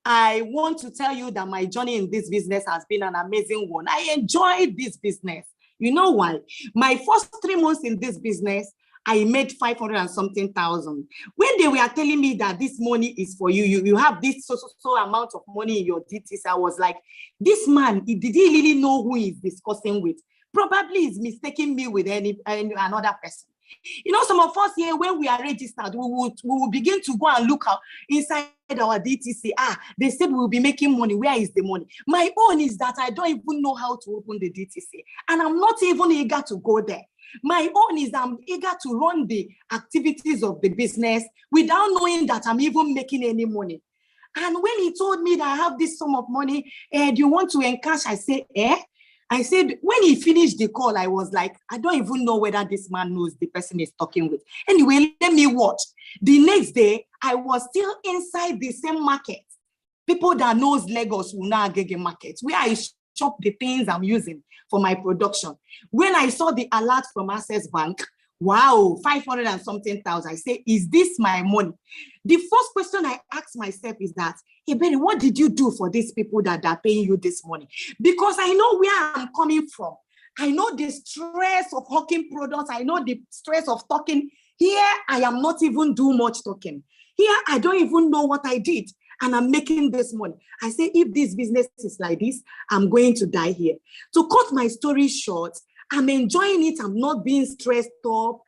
I want to tell you that my journey in this business has been an amazing one. I enjoyed this business. You know why? My first 3 months in this business, I made 500 and something thousand. When they were telling me that this money is for you, you have this so amount of money in your DTC, I was like, this man, did he really know who he's discussing with? Probably he's mistaking me with another person. You know, some of us here, when we are registered, we will begin to go and look out inside our DTC. They said we'll be making money. Where is the money? My own is that I don't even know how to open the DTC. And I'm not even eager to go there. My own is I'm eager to run the activities of the business without knowing that I'm even making any money. And when he told me that I have this sum of money, do you want to encash? I said, I said, when he finished the call, I was like, I don't even know whether this man knows the person he's talking with. Anyway, let me watch. The next day, I was still inside the same market. People that knows Lagos will know Agege market, where I shop the things I'm using for my production. When I saw the alert from Access Bank, wow, 500 and something thousand, I say, is this my money? The first question I asked myself is that, hey, Benny, what did you do for these people that are paying you this money? Because I know where I'm coming from. I know the stress of hawking products. I know the stress of talking. Here, I am not even doing much talking. Here, I don't even know what I did. And I'm making this money. I say, if this business is like this, I'm going to die here. To cut my story short, I'm enjoying it. I'm not being stressed up.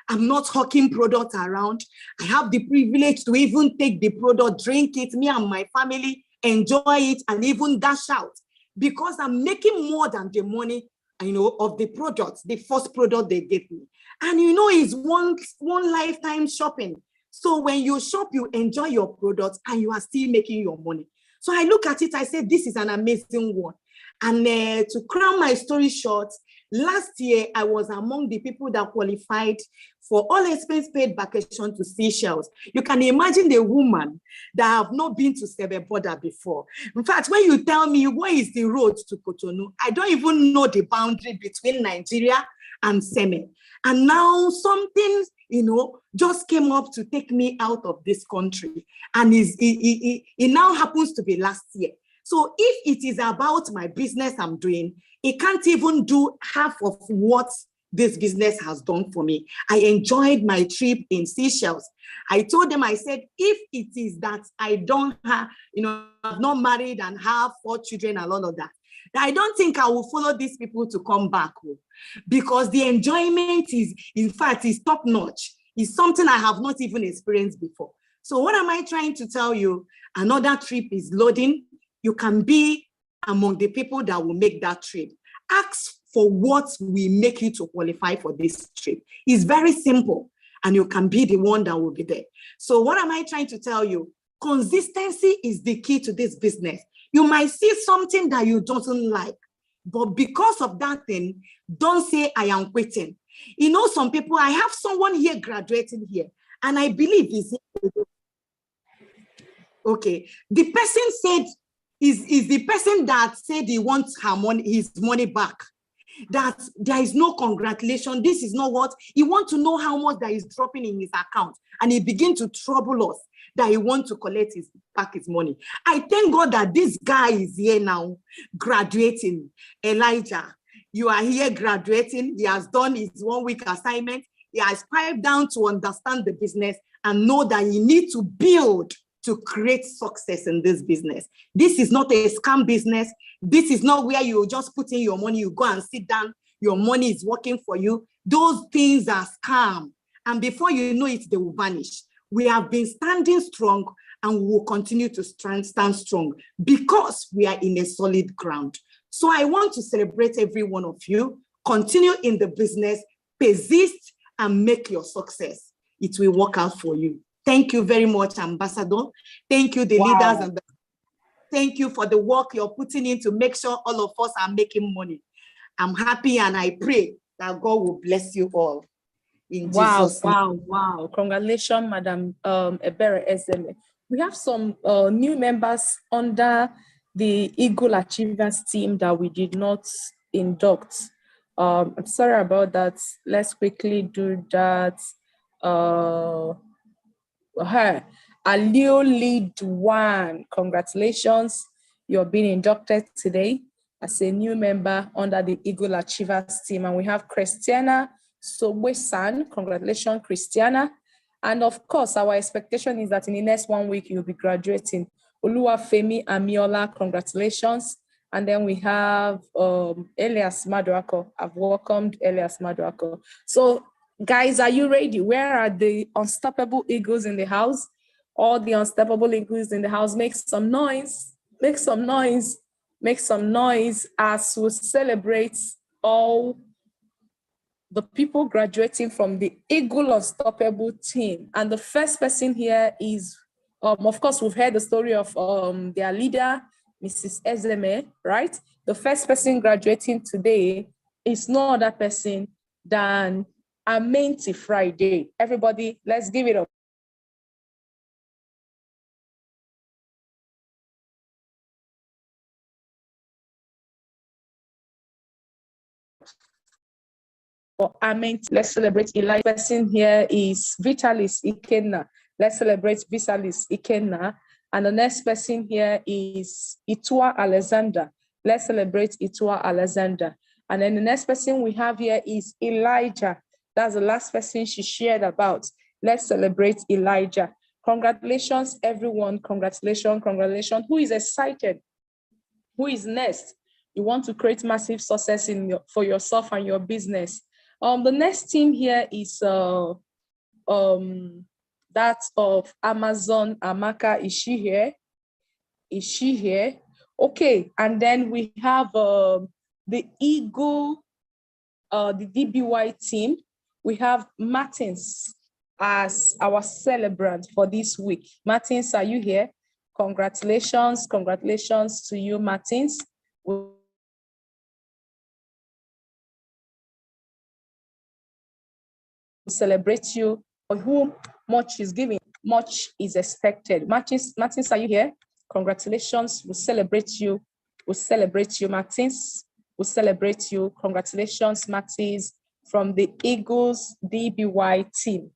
I'm not hawking products around. I have the privilege to even take the product, drink it, me and my family, enjoy it, and even dash out. Because I'm making more than the money, of the product, the first product they gave me. And it's one lifetime shopping. So when you shop, you enjoy your products and you are still making your money. So I look at it, I say, this is an amazing one. And to crown my story short, last year, I was among the people that qualified for all expense paid vacation to Seychelles. You can imagine the woman that have not been to Sebe border before. In fact, when you tell me where is the road to Cotonou, I don't even know the boundary between Nigeria and Seme. And now something just came up to take me out of this country. And it now happens to be last year. So if it is about my business I'm doing, it can't even do half of what this business has done for me. I enjoyed my trip in Seychelles. I told them, I said, if it is that I don't have, I'm not married and have 4 children and all of that, I don't think I will follow these people to come back, because the enjoyment is, in fact, is top notch. It's something I have not even experienced before. So what am I trying to tell you? Another trip is loading. You can be among the people that will make that trip. Ask for what will make you to qualify for this trip. It's very simple, and you can be the one that will be there. So what am I trying to tell you? Consistency is the key to this business. You might see something that you don't like, but because of that thing, don't say, I am quitting. Some people, I have someone here graduating here, and I believe is okay. The person said, is the person that said he wants his money back, that there is no congratulation. This is not what he wants to know, how much that is dropping in his account, and he begin to trouble us that he wants to collect back his money. I thank God that this guy is here now, graduating. Elijah, you are here graduating. He has done his 1-week assignment. He has piped down to understand the business and know that you need to build to create success in this business. This is not a scam business. This is not where you just put in your money, you go and sit down, your money is working for you. Those things are scam. And before you know it, they will vanish. We have been standing strong, and we will continue to stand strong because we are in a solid ground. So I want to celebrate every one of you. Continue in the business, persist, and make your success. It will work out for you. Thank you very much, Ambassador. Thank you, the leaders, and thank you for the work you're putting in to make sure all of us are making money. I'm happy, and I pray that God will bless you all. Wow. Congratulations, Madam Ebere Ezeme. We have some new members under the Eagle Achievers team that we did not induct. I'm sorry about that. Let's quickly do that. Alio Lead 1, congratulations. You're being inducted today as a new member under the Eagle Achievers team. And we have Christiana Sobwe-san. Congratulations, Christiana. And of course, our expectation is that in the next 1 week, you'll be graduating. Oluwafemi Amiola, congratulations. And then we have Elias Maduako. I've welcomed Elias Maduako. So guys, are you ready? Where are the unstoppable eagles in the house? All the unstoppable eagles in the house, make some noise. Make some noise. Make some noise as we celebrate all the people graduating from the Eagle Unstoppable team. And the first person here is, of course, we've heard the story of their leader, Mrs. Ezeme, right? The first person graduating today is no other person than Amenti Friday. Everybody, let's give it up. For Amenti, let's celebrate Eli. Person here is Vitalis Ikenna. Let's celebrate Vitalis Ikenna. And the next person here is Itua Alexander. Let's celebrate Itua Alexander. And then the next person we have here is Elijah. That's the last person she shared about. Let's celebrate Elijah. Congratulations, everyone. Congratulations, congratulations. Who is excited? Who is next? You want to create massive success for yourself and your business. The next team here is that of Amazon. Amaka, is she here? Is she here? Okay, and then we have the Eagle, the DBY team. We have Martins as our celebrant for this week. Martins, are you here? Congratulations, congratulations to you, Martins. We'll celebrate you. For whom much is given, much is expected. Martins, are you here? Congratulations, we'll celebrate you. We'll celebrate you, Martins. We'll celebrate you. Congratulations, Martins, from the Eagles DBY team.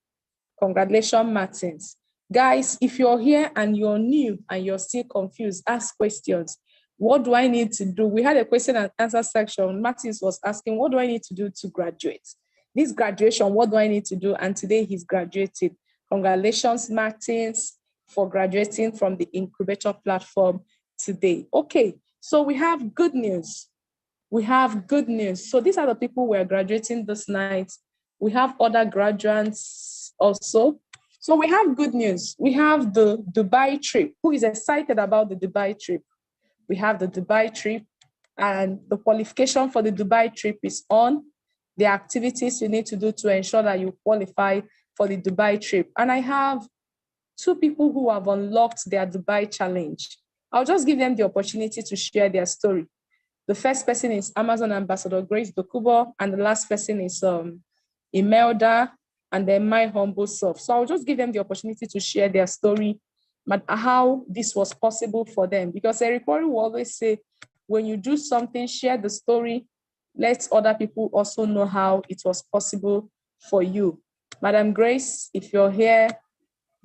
Congratulations, Martins. Guys, if you're here and you're new and you're still confused, ask questions. What do I need to do? We had a question and answer section. Martins was asking, what do I need to do to graduate? This graduation, what do I need to do? And today he's graduated. Congratulations, Martins, for graduating from the Incubator platform today. Okay, so we have good news. We have good news. So these are the people who are graduating this night. We have other graduates also. So we have good news. We have the Dubai trip. Who is excited about the Dubai trip? We have the Dubai trip, and the qualification for the Dubai trip is on. The activities you need to do to ensure that you qualify for the Dubai trip. And I have 2 people who have unlocked their Dubai challenge. I'll just give them the opportunity to share their story. The first person is Amazon Ambassador Grace Dokubo, and the last person is Imelda, and then my humble self. So I'll just give them the opportunity to share their story, but how this was possible for them. Because Eric Worre will always say, when you do something, share the story, let other people also know how it was possible for you. Madam Grace, if you're here,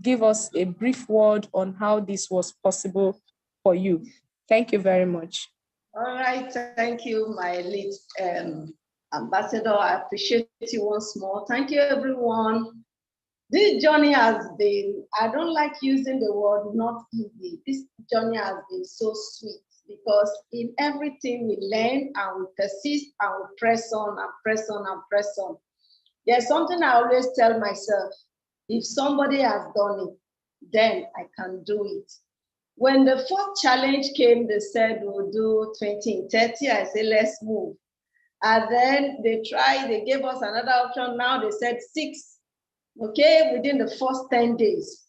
give us a brief word on how this was possible for you. Thank you very much. All right, thank you, my lead ambassador. I appreciate you once more. Thank you, everyone. This journey has been, I don't like using the word not easy. This journey has been so sweet because in everything we learn and we persist and we press on and press on and press on. There's something I always tell myself, if somebody has done it, then I can do it. When the first challenge came, they said we'll do 20 in 30. I said, let's move. And then they tried, they gave us another option. Now they said 6, okay, within the first 10 days.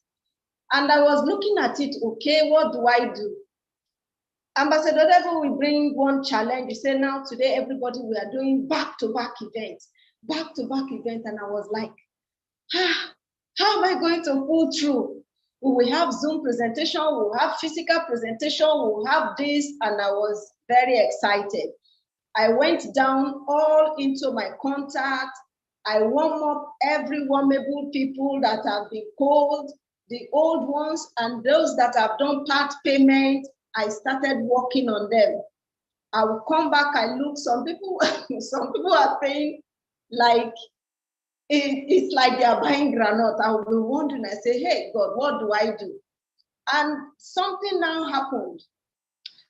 And I was looking at it, okay, what do I do? Ambassador Devil will bring one challenge. You say now today, everybody, we are doing back-to-back events. And I was like, how am I going to pull through? We will have Zoom presentation, we will have physical presentation, we will have this, and I was very excited. I went down all into my contact. I warm up every warmable people that have been called, the old ones, and those that have done part payment. I started working on them. I will come back, I look, some people are paying like, it's like they are buying granite. I will be wondering, I say, hey, God, what do I do? And something now happened.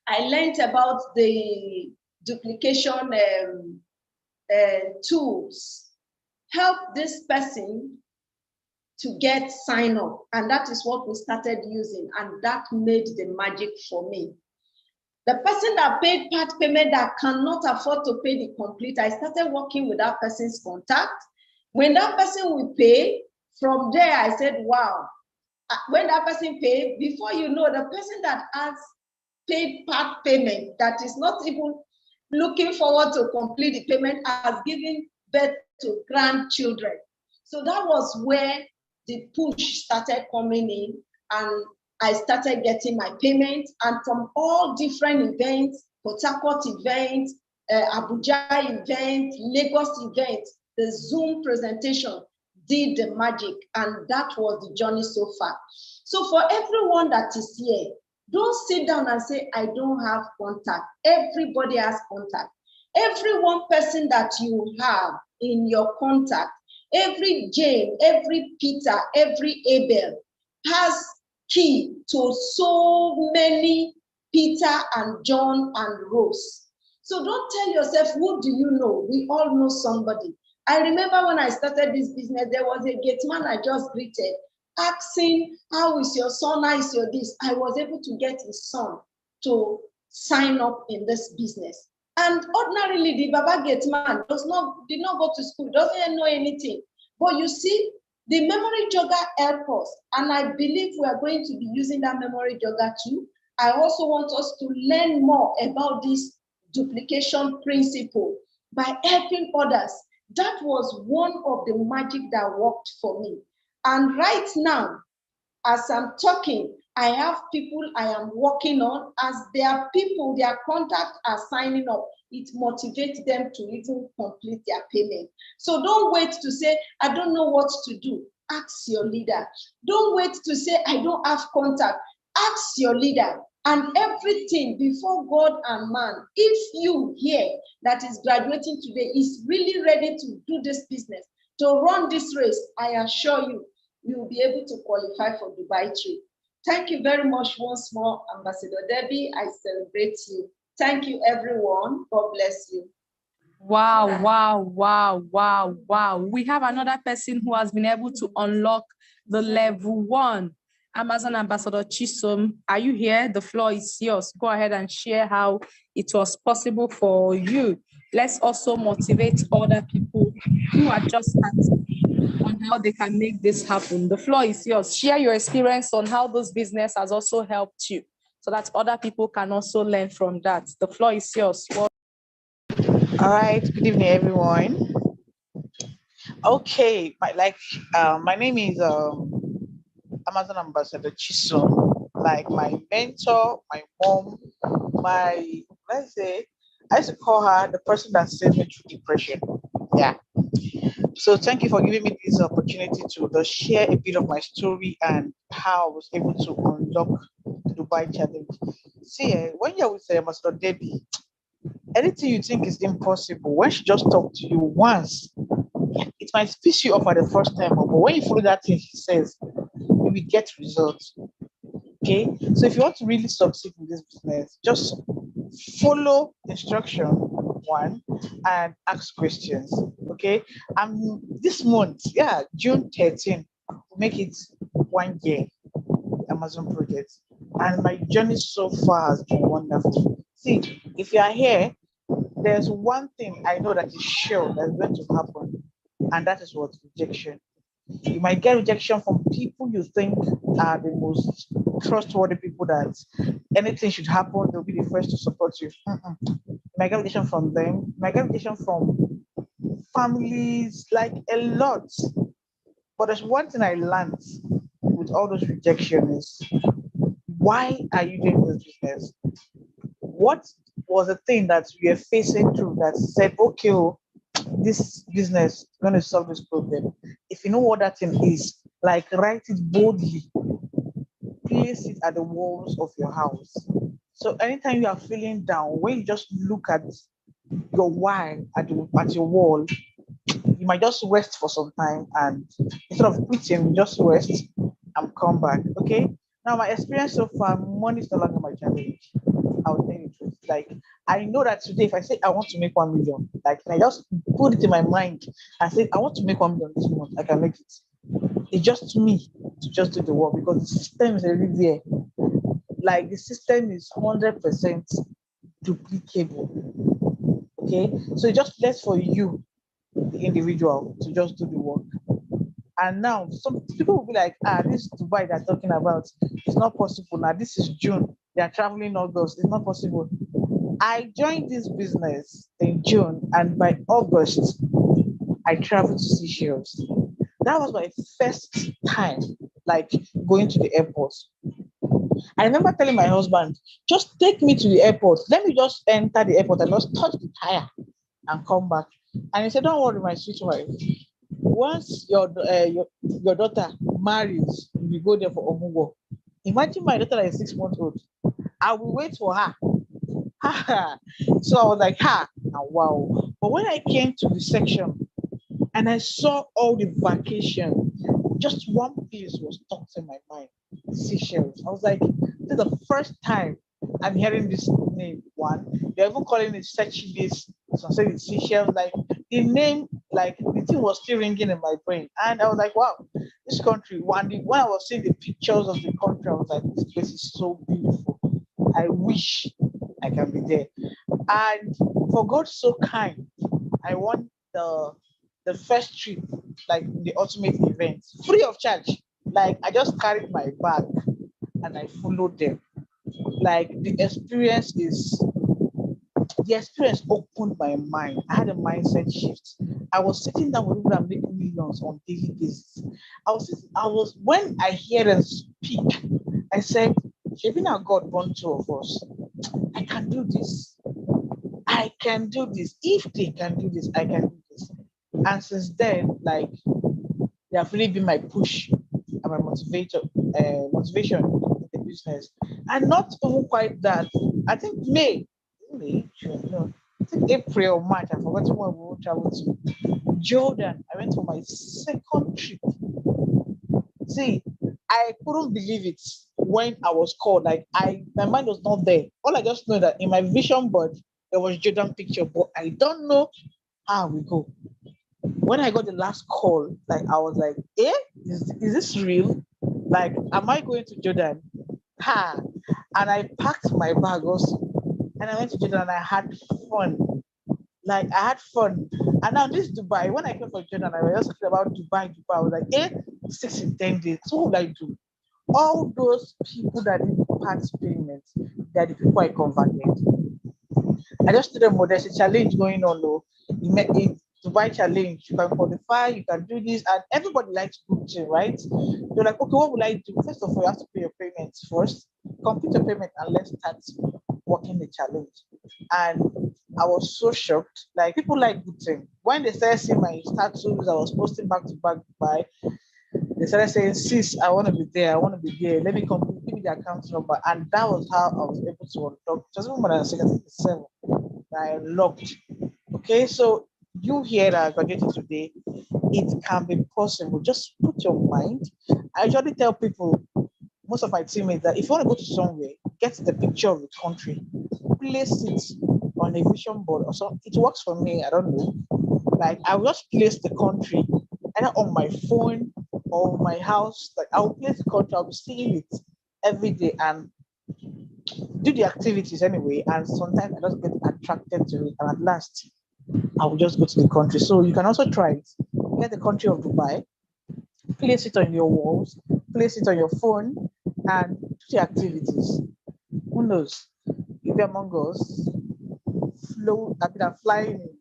I learned about the duplication tools. Help this person to get sign up. And that is what we started using. And that made the magic for me. The person that paid part payment that cannot afford to pay the complete, I started working with that person's contact. When that person will pay, from there, I said, wow. When that person paid, before you know, the person that has paid part payment, that is not even looking forward to complete the payment, has given birth to grandchildren. So that was where the push started coming in, and I started getting my payment. And from all different events, Port Harcourt events, Abuja event, Lagos event, the Zoom presentation did the magic, and that was the journey so far. So for everyone that is here, don't sit down and say, I don't have contact. Everybody has contact. Every one person that you have in your contact, every Jane, every Peter, every Abel has key to so many Peter and John and Rose. So don't tell yourself, who do you know? We all know somebody. I remember when I started this business, there was a gate man I just greeted, asking, how is your son, how is your this? I was able to get his son to sign up in this business. And ordinarily, the Baba gate man did not go to school, doesn't know anything. But you see, the memory jogger helped us. And I believe we are going to be using that memory jogger too. I also want us to learn more about this duplication principle by helping others. That was one of the magic that worked for me. And right now, as I'm talking, I have people I am working on. As their people, their contacts are signing up, it motivates them to even complete their payment. So don't wait to say, I don't know what to do. Ask your leader. Don't wait to say, I don't have contact. Ask your leader. And everything before God and man, if you here that is graduating today is really ready to do this business, to run this race, I assure you, you will be able to qualify for Dubai trip. Thank you very much once more, Ambassador Debbie. I celebrate you. Thank you, everyone. God bless you. Wow, wow, wow, wow, wow. We have another person who has been able to unlock the level 1. Amazon Ambassador Chisom, are you here? The floor is yours. Go ahead and share how it was possible for you. Let's also motivate other people who are just starting on how they can make this happen. The floor is yours. Share your experience on how this business has also helped you so that other people can also learn from that. The floor is yours. All right, good evening, everyone. Okay, my name is Amazon Ambassador Chisom. Like my mentor, my mom, I used to call her the person that saved me through depression. Yeah. So thank you for giving me this opportunity to just share a bit of my story and how I was able to unlock the Dubai challenge. See, when you're with Ambassador Debbie, anything you think is impossible, when she just talked to you once, it might piss you off at the first time, but when you follow that thing she says, you will get results. Okay, so if you want to really succeed in this business, just follow instruction 1 and ask questions. Okay, this month, yeah, June 13, we'll make it 1 year Amazon project, and my journey so far has been wonderful. See, if you are here, there's one thing I know that is sure that's going to happen, and that is what? Rejection. You might get rejection from people you think are the most trustworthy people that anything should happen, they'll be the first to support you. You might get rejection from them. You might get rejection from families, like a lot. But there's one thing I learned with all those rejections is, why are you doing this business? What was the thing that we are facing through that said, okay, oh, this business is going to solve this problem? If you know what that thing is, like write it boldly, place it at the walls of your house. So anytime you are feeling down, when you just look at your why at your wall, you might just rest for some time, and instead of quitting, just rest and come back. Okay. Now my experience so far, money is no longer my challenge. I'll tell you the truth. Like, I know that today, if I say I want to make 1 million, like, I just put it in my mind and say I want to make 1 million this month, I can make it. It's just me to just do the work, because the system is already there. Like, the system is 100% duplicable. Okay, so it's just less for you, the individual, to just do the work. And now some people will be like, this Dubai they're talking about, it's not possible. Now this is June, they are traveling August, it's not possible. I joined this business in June, and by August, I traveled to Seychelles. That was my first time, like, going to the airport. I remember telling my husband, just take me to the airport. Let me just enter the airport and just touch the tire and come back. And he said, don't worry, my sweet wife. Once your daughter marries, we go there for Omugo. Imagine my daughter is 6 months old. I will wait for her. So I was like, wow. But when I came to the section and I saw all the vacation, just one place was stuck in my mind: Seychelles. I was like, this is the first time I'm hearing this name. One, they're even calling it Sechi Base. So I said it's Seychelles. Like, the name, like, the thing was still ringing in my brain. And I was like, wow, this country. When I was seeing the pictures of the country, I was like, this place is so beautiful. I wish I can be there. And for God so kind, I won the first trip, like the ultimate event, free of charge. Like, I just carried my bag and I followed them. Like, the experience opened my mind. I had a mindset shift. I was sitting down with people that make millions on daily basis. When I hear them speak, I said, Shebina, God born 2 of us. I can do this. I can do this. If they can do this, I can do this. And since then, like, They have really been my push and my motivation in the business. And not even quite that. I think June, no, I think April or March, I forgot when we traveled to Jordan. I went for my second trip. See, I couldn't believe it when I was called. Like my mind was not there. All I just know that in my vision board there was Jordan picture, but I don't know how we go. When I got the last call, like I was like, is this real? Like, am I going to Jordan? Ha! And I packed my bag also, and I went to Jordan and I had fun. Like I had fun. And now this Dubai, when I came from Jordan, I was just thinking about Dubai. I was like, 6 in 10 days. So what would I do? All those people that did part payments, they're the people I converted. I just told them, there's a challenge going on. Though. In Dubai challenge, you can qualify, you can do this, and everybody likes coaching, right? They're like, okay, what will I do? First of all, you have to pay your payments first, complete your payment, and let's start working the challenge. And I was so shocked. Like people like coaching. When they started seeing my status, I was posting back to back Dubai. They started saying, sis, I want to be there, I want to be there. Let me come, give me the account number. And that was how I was able to unlock. Just more than 7 that I unlocked. Okay, so you here that are graduating today, it can be possible. Just put your mind. I usually tell people, most of my teammates, that if you want to go to somewhere, get the picture of the country, place it on a vision board or something. It works for me, I don't know. Like I will just place the country either on my phone or my house. Like I will place the country, I'll be seeing it every day and do the activities anyway. And sometimes I just get attracted to it. And at last, I will just go to the country. So you can also try it. Get the country of Dubai, place it on your walls, place it on your phone, and do the activities. Who knows? If you're among us, flying in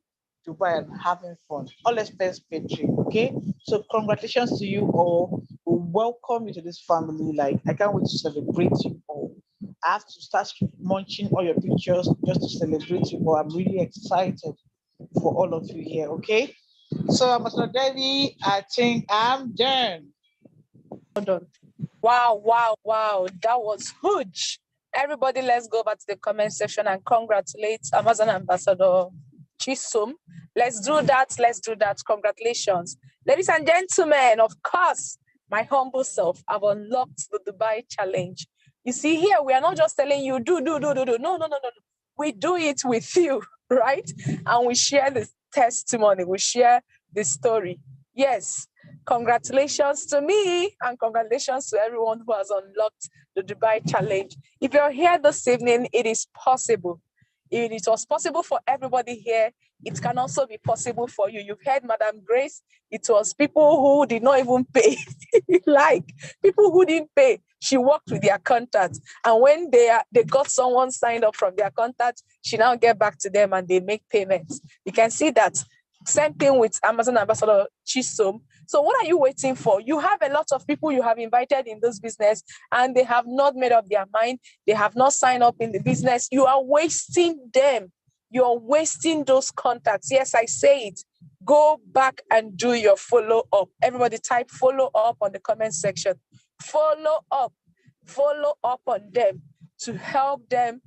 Dubai and having fun. All expense paid trip, okay? So congratulations to you all. We welcome you to this family. Like I can't wait to celebrate you all. I have to start munching all your pictures just to celebrate you all. I'm really excited for all of you here, okay? So Ambassador Debbie, I think I'm done. Hold on. Wow. That was huge. Everybody, let's go back to the comment section and congratulate Amazon Ambassador Chisom. Let's do that. Congratulations. Ladies and gentlemen, of course, my humble self, I've unlocked the Dubai challenge. You see here, we are not just telling you, do. No. We do it with you, right? And we share the testimony. We share the story. Yes. Congratulations to me and congratulations to everyone who has unlocked the Dubai challenge. If you're here this evening, it is possible. If it was possible for everybody here, it can also be possible for you. You've heard Madam Grace. It was people who did not even pay. Like people who didn't pay. She worked with their contact. And when they got someone signed up from their contact, she now get back to them and they make payments. You can see that. Same thing with Amazon Ambassador Chisom. So what are you waiting for? You have a lot of people you have invited in this business and they have not made up their mind. They have not signed up in the business. You are wasting them. You're wasting those contacts. Yes, I say it. Go back and do your follow-up. Everybody type follow-up on the comment section. Follow up on them to help them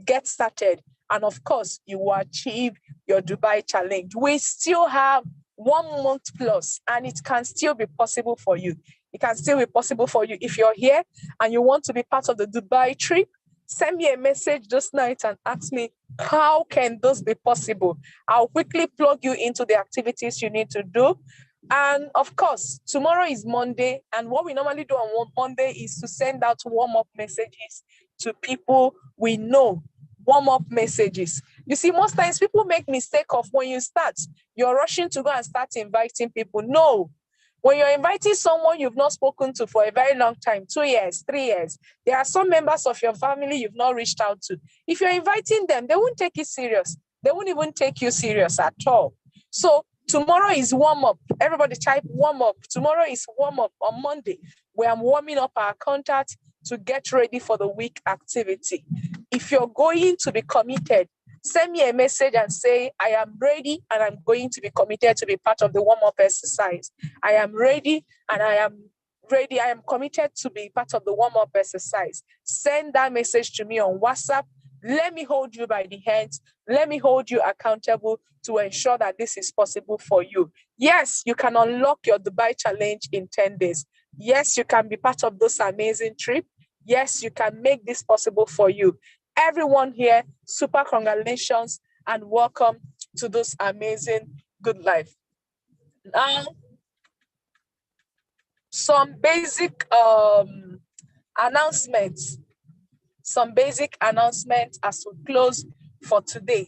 get started. And of course, you will achieve your Dubai challenge. We still have 1 month plus, and it can still be possible for you. It can still be possible for you. If you're here and you want to be part of the Dubai trip, send me a message this night and ask me, how can this be possible? I'll quickly plug you into the activities you need to do. And of course, tomorrow is Monday. And what we normally do on Monday is to send out warm-up messages to people we know. Warm-up messages. You see, most times people make mistake of when you start, you're rushing to go and start inviting people. No. When you're inviting someone you've not spoken to for a very long time, 2 years, 3 years, there are some members of your family you've not reached out to. If you're inviting them, they won't take it serious. They won't even take you serious at all. So tomorrow is warm-up. Everybody type warm-up. Tomorrow is warm-up on Monday, where I'm warming up our contact to get ready for the week activity. If you're going to be committed Send me a message and say, I am ready and I'm going to be committed to be part of the warm-up exercise. I am ready and I am ready. I am committed to be part of the warm-up exercise. Send that message to me on WhatsApp. Let me hold you by the hands. Let me hold you accountable to ensure that this is possible for you. Yes, you can unlock your Dubai challenge in 10 days. Yes, you can be part of this amazing trip. Yes, you can make this possible for you. Everyone here, super congratulations and welcome to this amazing good life. Now, some basic announcements. Some basic announcements as we close for today.